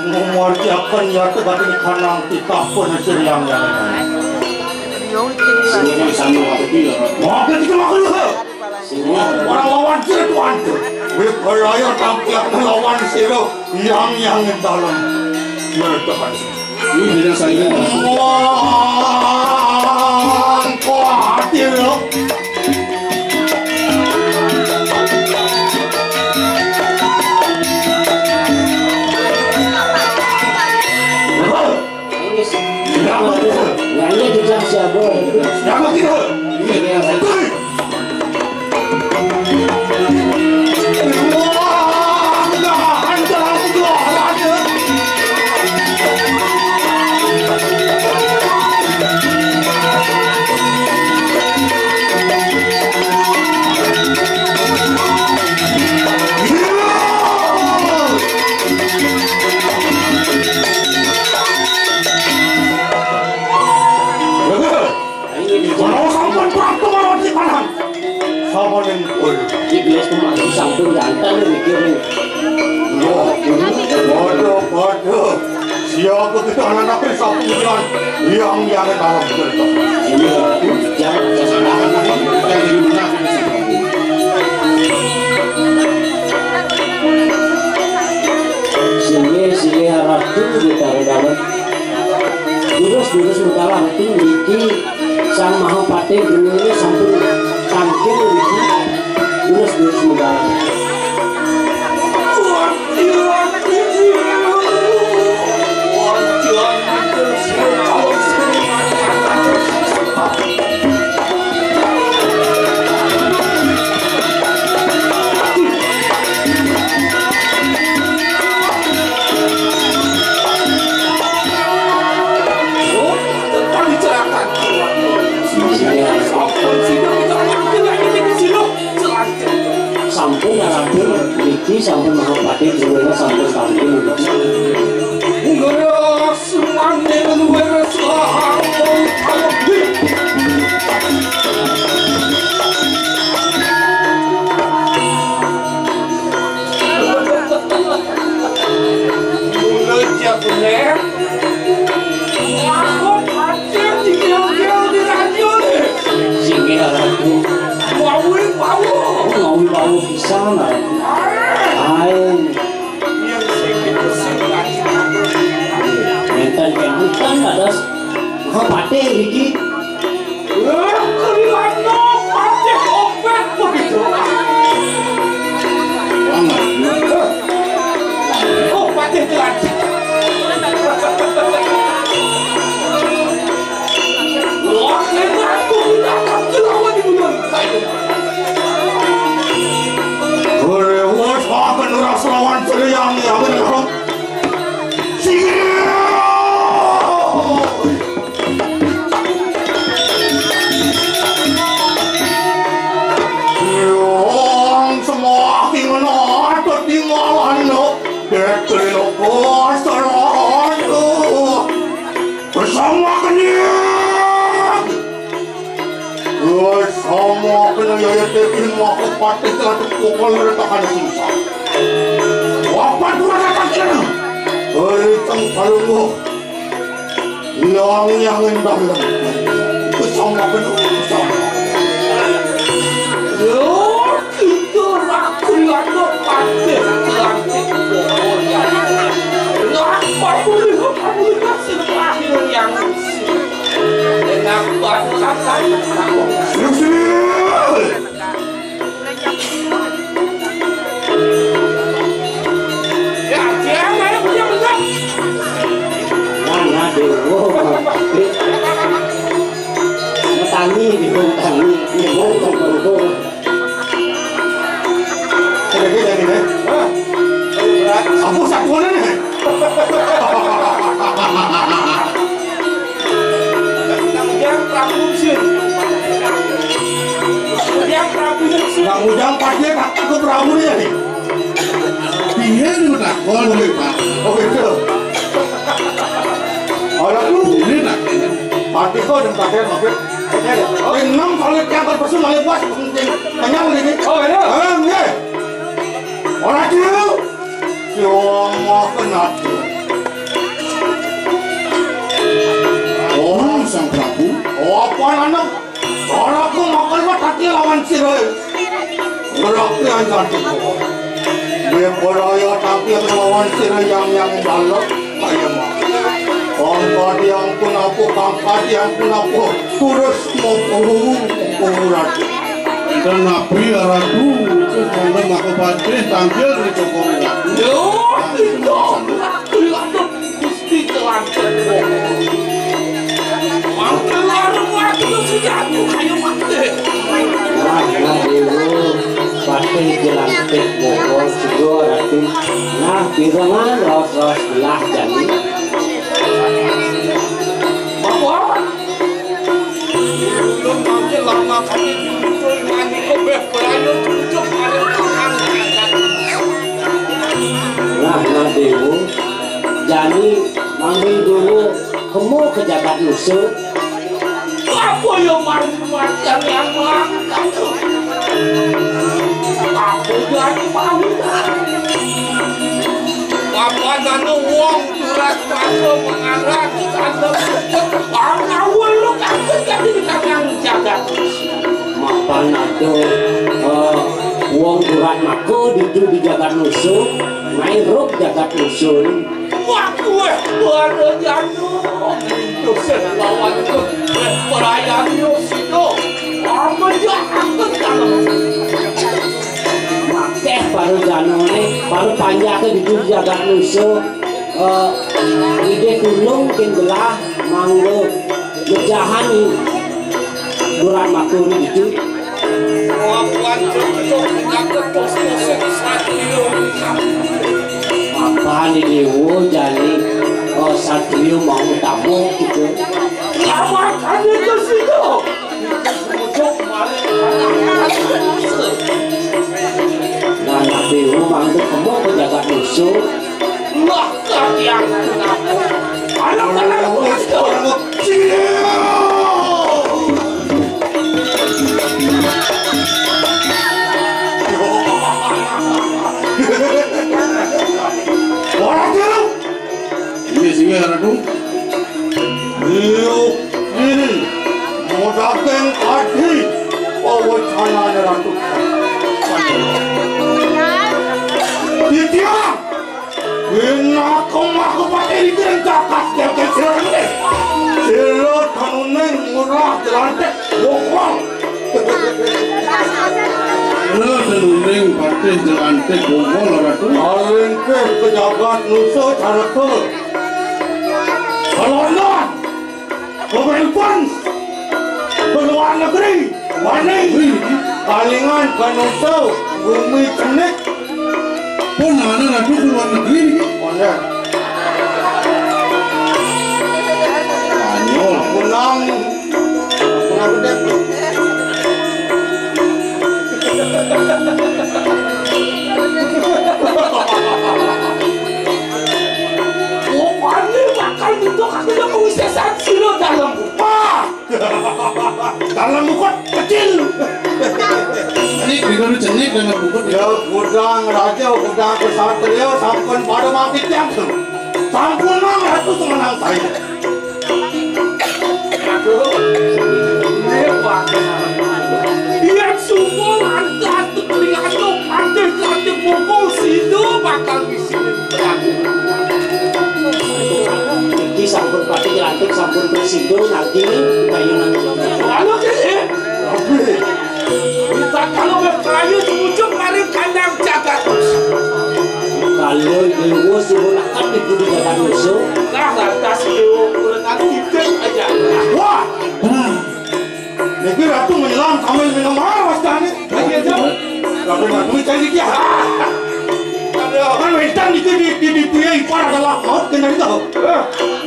Memarjakan ya tegatin kanang kita penisir yang lain Sini sama patih. Mungkin kita makan juga Sini Orang lawan sirah itu hantu Berperaya tampil lawan sirah yang dalam Merdekan ini bilang saya. Wah, kok hati lo Nyanyi jejak siapa? Siapa kita? Ini yang saya. Wah, enggak ada aja Kalau sampai peratu melawan si kanan sama dengan Di gelas kemarin samping jantan mikirin. Waduh siapa kita anak-anak satu bulan yang dalam berita Ini ratu jangan seseorang yang jadi munafik. Sini ratu ditaruh dalam. Durus mutalah itu Niki sang Mahapati benih sampai tangkil Niki. Durus mutalah. Sampun ratu Niki sampai Mahapati benih sampai tangkil Niki. Ngawi bau pisang, ay melawan Seriang yang menang. Siang semua ingin ada tinggalan Detelo kosaran bersama kenyang bersama kenyang tekin maka pati telah terpukul retakan susah wapan kurang kacau bericang palunggu yang indah bersama kenyang bersama itu rakyat pati lantik pokoknya kenapa boleh kasih lahir yang kenapa kata ya jangan ada punya benar mana dewo tani di tani di bawah jadi nih aku satuan nih yang Prabu sih yang Prabu sih nggak ujang pasnya takut ke Prabu nih nih Dia juga takol boleh Pak. oh gitu orang lu Ini nak pati kau dan pakai maksud oh 6 kalau yang berpersum oleh puas kenyang ini oh ya ya orang itu semua kenal oh sang Prabu. oh apa anak orang aku makan mah tadi lawan sirai berarti anjir dia beraya tapi lawan sirai yang dalam kayak mah angkat yang pun aku angkat yang pun aku terus mau urat Dan Nabi Ratu itu mungkin aku patih tampil di Jokowi Ratu. yo itu rakyat gusti telanjang mantel warung lagi tuh sejatuh kayak mati mana dewo pati jelantik bogor juga ratu nah pirangan ros belah jani bahwa belum nanti lama kami jujur nganyi kebeh berayu tunjuk ada tangan nah dewo jani manggil dulu kamu ke jagat musuh apa yang macam yang mengangkat tuh aku jadi mau apa nanu wong surat masuk mengarah ke kantor awal lu kakek jadi tangan jagat mapan ada uang urat mako di jagat musuh main rok jagat musuh waktu baru jatuh dosen lawan ke perayaan itu apa jahat dalam makeh baru janone baru panjang ke di jagat musuh ide tulung kin belah manglo gejahan urat mako itu Wapuan cocok dengan ketos-tosok satrio apa nih dewo jadi satrio mau tamu gitu lawakan itu situ cocok balik nah dewo manggil kamu ke jagat musuh lah yang kenapa anak-anak musuh orang itu Iya sih Ratu. Liuk ini mau datang hati wacana Ratu. Dia Ina kemah kepati di jakat jakat sirene. Silo tanuneng murah jelantek bokong. Lo tenunding patih jelantik bongol Ratu. Alengke pejabat nusa careke. Kalongan, pemerintah, keluar negeri, wani, kalingan kanusa, bumi cenik, Pun namanya ratu ke luar negeri nih. Oh ya. Anyo, pulang gede. Pokoknya bakal bentuk aku yang kewisesan silo dalam buka. Dalam buku kecil. Ini dikanu cenik dengan buku. Ya kudang raja, kudang kesatria, sampun pada mati tiang tu. Sampun mang ratu semenang saya. Aduh, lepas. Yang semua lantas telinga itu pantai pukul situ bakal bisa berakhir. Iki sampun pati lantik sampun bersindo nanti kayunan. Lalu gini, kita kalau berkelayu di ujung mari kandang jagat. Kalau ilmu simulakan itu di jalan musuh. Nah, lantas itu urutan kita aja. Wah, Niki ratu menyelam sambil minum air wasdane. Lagi aja. Tapi ratu mencari dia. Kan wetan di punya ipar adalah maut kendan itu.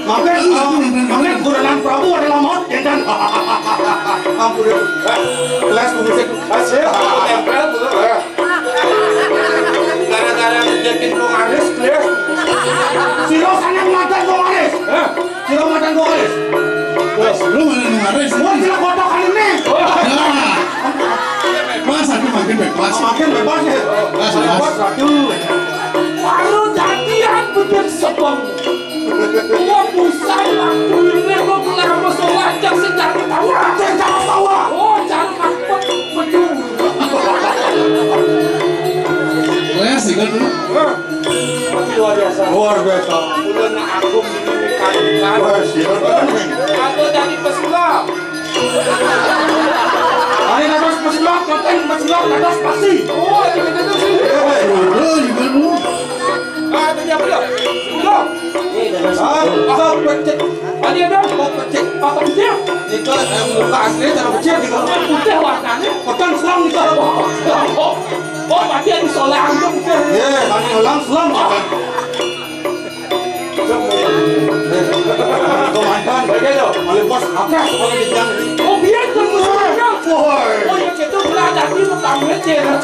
Makan Gurulan Prabu adalah maut kendan. Ampun. Kelas musik Asyik, aku tempel betul ya. Gara-gara ngejakin pengaris, kelas. Siro sanang mantan pengaris. Siro mantan pengaris. Lu mana ngaris? Wah, sila kotak kali ini. Nah, masa aku makin bebas. Makin bebas ya. Bebas ratu. Baru jadian bener sebang. Gua pusat waktu ini gua kelar masuk lajak sejak tawa. Sejak tawa. Oh, jangan mampet betul. Kelas sih kan dulu. Tapi luar biasa. Luar biasa. Udah nak aku menyanyikan. Wah, siro kan. Atau jadi pesulap. Hari nadas pesulap, konten pesulap nadas pasti. Oh, jadi gitu sih. Bodoh juga lu. Ah, itu dia belum. Belum. Apa pecet? Ada ada. Apa pecet? Apa pecet? Itu muka asli cara kecil di kalau Putih warnanya. kotan selam di kalau. Oh, berarti ada solang tuh putih. Ya, kami ulang selam akan. Komandan, Bagaimana? oleh bos akas oleh dijang ini. Oh, biar kan musuhnya. Woi. Oh, yang itu belajar di depan meja. Ya,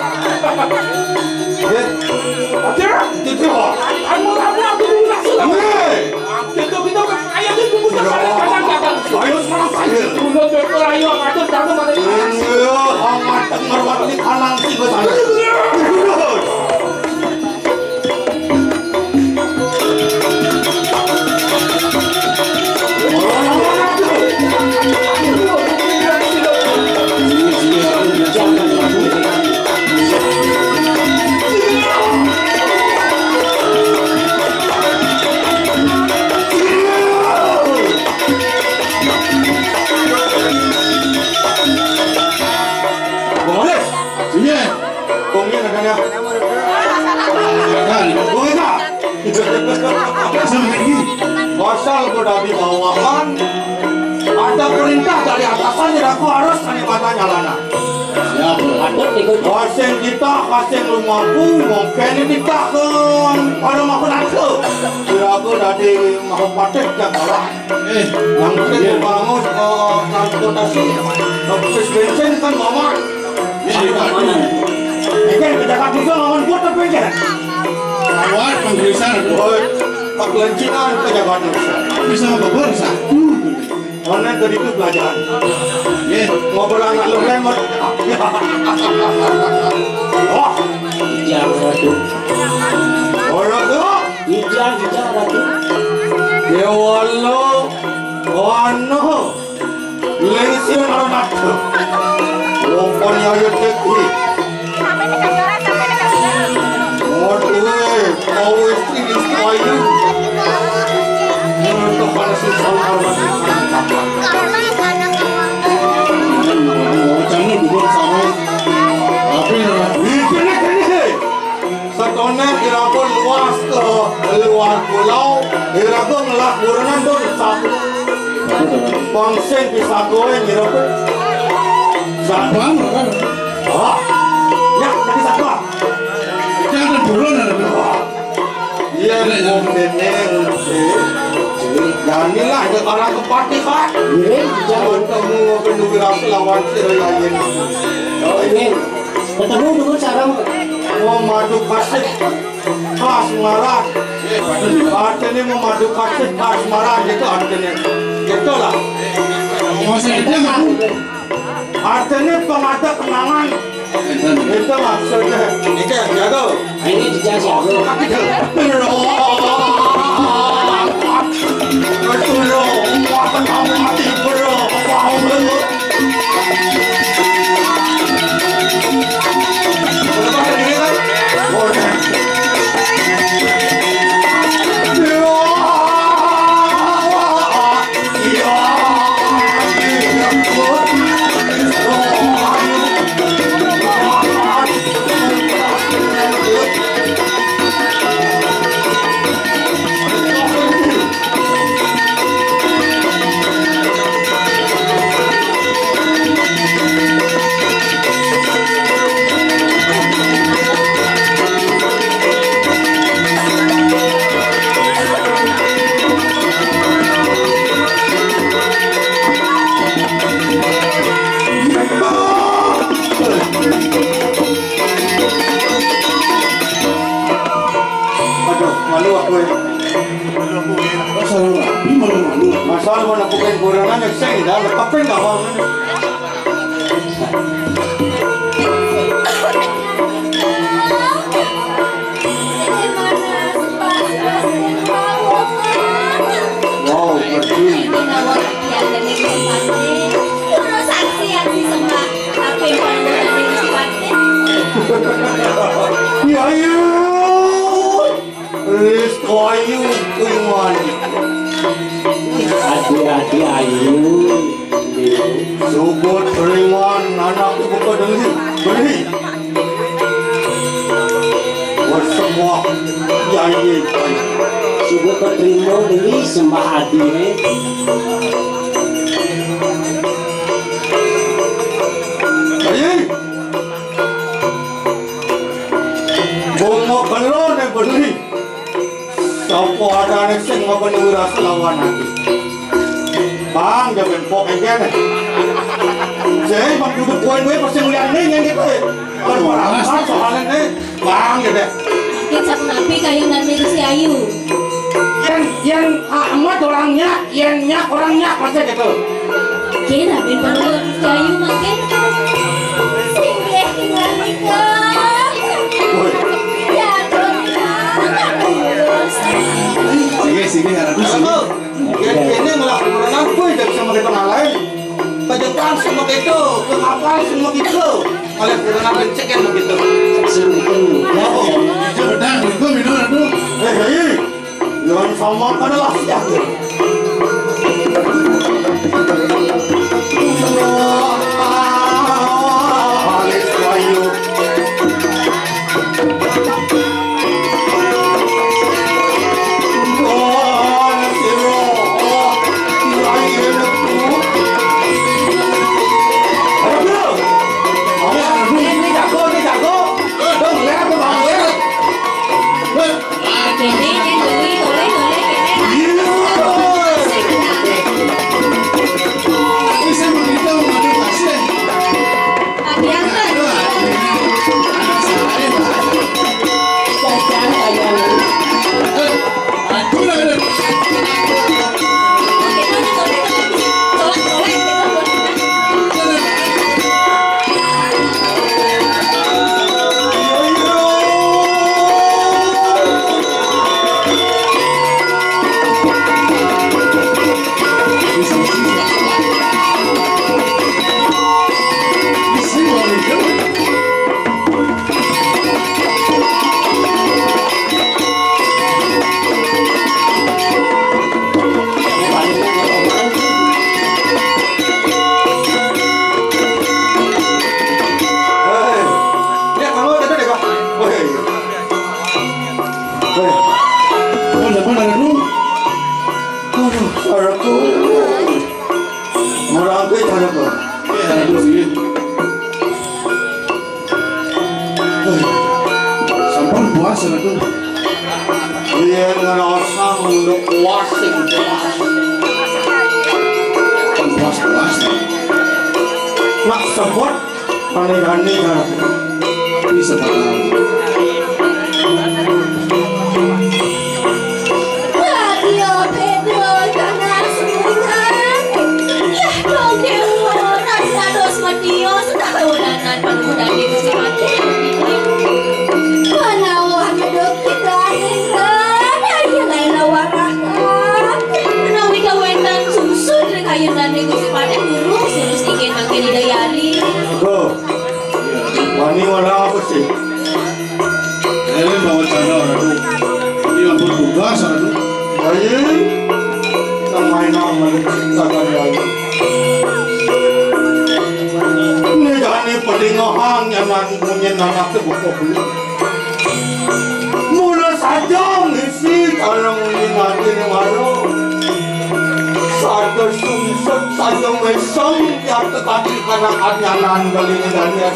Ada? itu kok. Kamu aku dulu langsung. Hei. Kita ayam itu bukan kadang-kadang. Ayo semangat saya. Udah berkelayu ada jangan pada. Iya, amat dengar waktu kalang sih betul. Boleh. Iya. Kongnya nadanya. Kan. Boleh tak? Sama kayak gini. Asal kuda di bawahan ada perintah dari atasan yang aku harus menikmati nyalana. Siapa? Patut ikut. Kasing kita, kasing rumahku, mungkin kita ke pada makan aku. Kira aku dari Mahapatek yang kalah. Yang penting bangun transportasi, habis bensin kan mama. Ini Mana? Mungkin kita kan bisa lawan buat apa kan? awal penggelisar tuh. Oi, pak lencinan kejagaan bisa. Bisa ngobrol satu. Online tadi itu pelajaran. Ya. Ngobrol anak lu lemot. Wah, Ijang ratu. orang tu. Ijang ratu. Ya Allah, wano, lengsian anak tu. Rupanya ayat keki. Waduh, kau istri ayu. Itu panasin sama orang Kamu dulu sama. Apa ini? Ini. Setone kira-kira luas ke luar pulau, kira-kira ngelah burunan tu satu. Bangsen bisa kowe kira-kira. Bang, Ah, ya, nanti satu. jangan turun ada Iya, ngomong neneng. Janilah ada orang kepati kan. Jangan kamu penuh rasa lawan sirayain. Oh ini ketemu dulu sekarang Mau madu kasih khas marah. Artinya mau madu kasih khas marah itu artinya. Itulah. maksudnya mah Artinya pengada kenangan. Itu maksudnya. Ini jago. ini dijajah Masalah mau lakukan kurangan yang saya dah lepasin kawan. Wow, betul. Ya ya. Resto ayu kuiman. hati-hati ayu Subut beriman anak ibu peduli beri. Semua janji. subuh keterima demi sembah hati Ayi. Bunga kelon yang beri. Siapa ada anak sing ngapain rasa lawan hati. Bang, jangan pokok aja nih. Jadi bang duduk poin gue pasti ngeliat nih yang gitu. Kan orang soalnya nih, bang gitu. Makin satu nabi kayu dan si Ayu. Yang amat orangnya, yang orangnya pasti gitu. Kira bin baru si Ayu makin. Singgih tinggal nikah. Ya sige harap sige Ini melakukan apa yang sama kita lain. Kejepan semua itu, kenapa semua itu? Oleh karena benceng yang begitu. itu bedang itu minum aduh Yang sama adalah siapa? puasa dengan osang untuk wasing jelas. Puas-puas. Nak sebut panegani kan. Bisa bakal. Radio Pedro tanah sungai. Ya dong dewa, nada dos madio sudah tahunan panggudan di Gusti Mati. Panawan medok kita nengran, ayo lain lawakan. Menawi kawentan susun kayu dan di Gusti Mati buruk terus ingin makin didayari. Go. Wani wala apa sih? Ini bawa canda orang itu. Ini yang bertugas orang itu. Ayo, nang main nama takkan lagi. Ini jani pedingohan yang nanti punya anak buku beli. Mula saja ngisi kalau mungkin nanti ni malu. Saja sumsep saja mesem yang tetapi karena anyanan beli ni danian.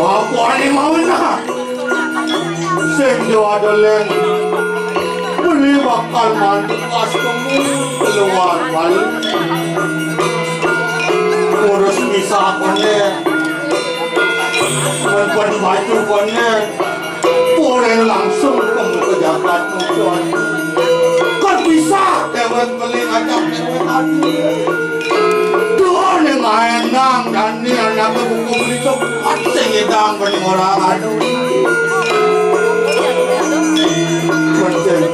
Aku ani mau nak. Senjo ada leng. Beli bakal mantu pas kamu keluar balik. Urus bisa konek, menpan baju konek, boleh langsung kamu ke Jakarta tuan. Kau bisa dewek beli ngajak dewek adu. Dua ni main nang dan ni anak buku beli cepat sengedang beli orang adu. Macam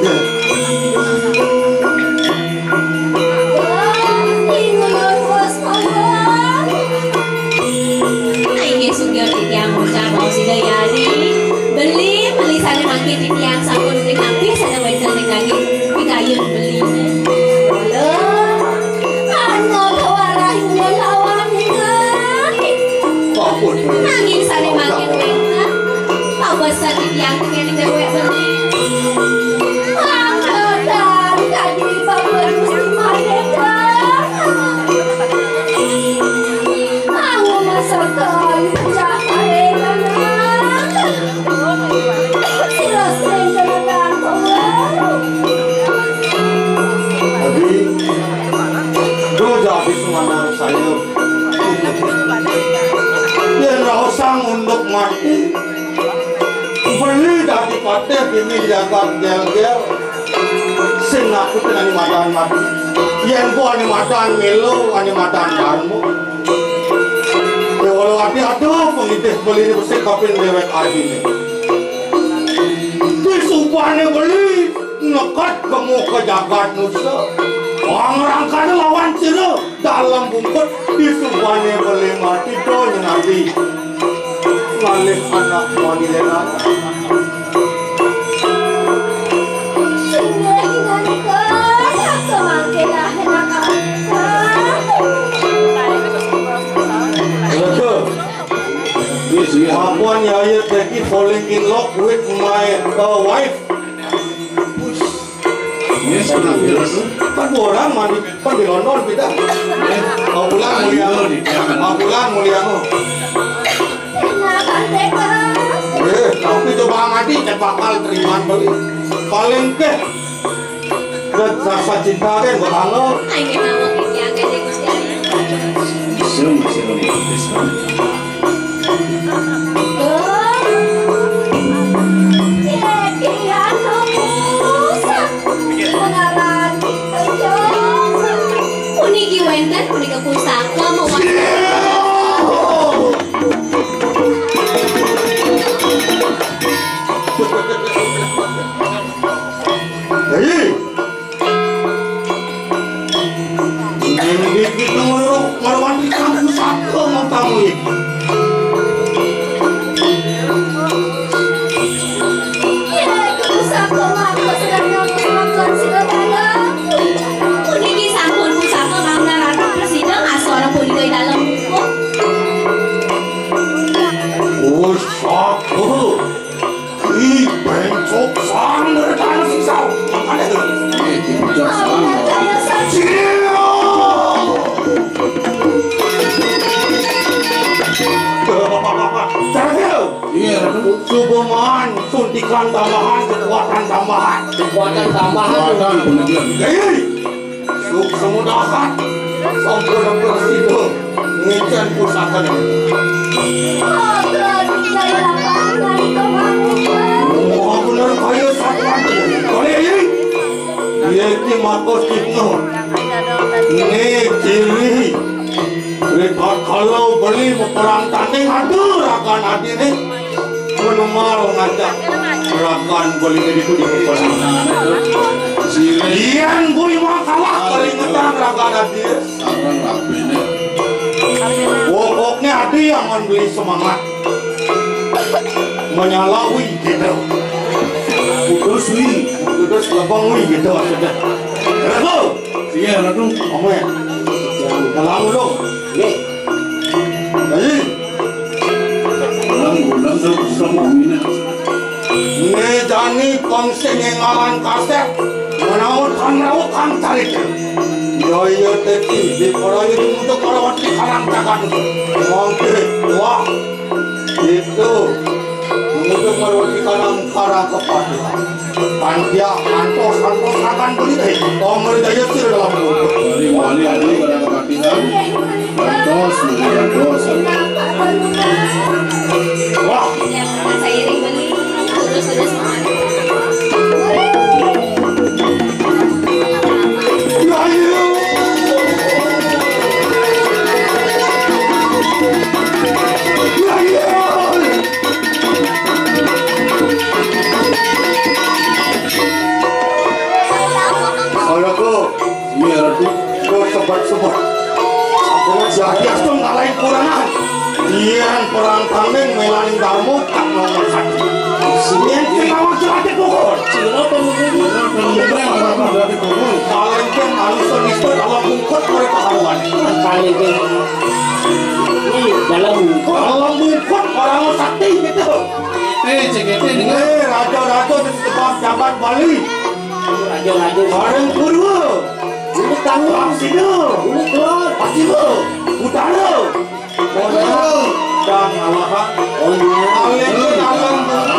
Sugih titiang bocah mau sidayari beli sana makin titiang sabun ning api sana wedel ning lagi pikayun beli halo ano kawarahnya lawan nangis apun nangis sana makin wedel mau besar titiang ning dewek beli angkatan tadi bapak mesti merdeka aku masakan mana saya dia rasang untuk mati beli dari paten ini jaga gel-gel sing aku tenani madan mati yang ku ani madan melo ani madan darmo walau hati aduh pengitih beli ini bersih kapin dewek adi ini disumpahnya beli nekat kamu ke jagat nusa orang kan lawan ciro dalam bungkut disumpahnya beli mati doanya nanti ngalih anak wanita Apuan ya ya teki falling in love with my wife. Yes, kenapa itu? Kan orang mandi kan di London kita. Bulan muliamu, bulan muliamu. Tapi coba ngadi bakal terima beli. Paling ke rasa cinta kan berhalo. Puniki wenten, punika pusaka mau Jadi, ini kita ngelawan di kampung pusaka mau tamu ini. Subuman suntikan kekuatan tambahan. Kekuatan tambahan. Kekuatan penegak. Hei, suk semudahan. Sampun situ ngecen pusaka ini. Oh bener kaya sapan. Kali ini, dia ini makos kipno. Ini ciri. Rekat kalau beli perang tanding aduh rakan hati nih. Menemal ngajak rakan beli itu di perang. Sirian bui mah kalah paling ngetang rakan hati. Sarang rapene. Pokoknya ada yang membeli semangat menyalawi gitu. Kudus lebang wi gitu maksudnya. Ratu, Iya, Ratu. kamu ya, kelang dulu. Nih, Jadi, Ulang sama mina. ini jani kongsi ngengalan kaset menaut kan cari iya teki di korai itu untuk kalau di karang cakan mongke wah itu untuk merawati karang kepala panjang antos akan beli kau beli daya sih dalam mulut Wali adi pada kepatihan. Bantos, bantos. wah Saya iring beli terus semangat. Iya, Ratu. sobat-sobat dengan jadi asal ngalahin kurangan iyan perang tanding melaning tamu tak nomor satu iyan tinggal jelati pukul kalian kan alusan itu dalam bungkut mereka haruan kali ini dalam dalam bungkut orang sakti gitu CGT dengan raja-raja di sekitar jabat Bali raja-raja bareng Purwa ini tahu Laksina ini keluar Pasima Utara dan Alahan oh iya kalian kan alam bungkut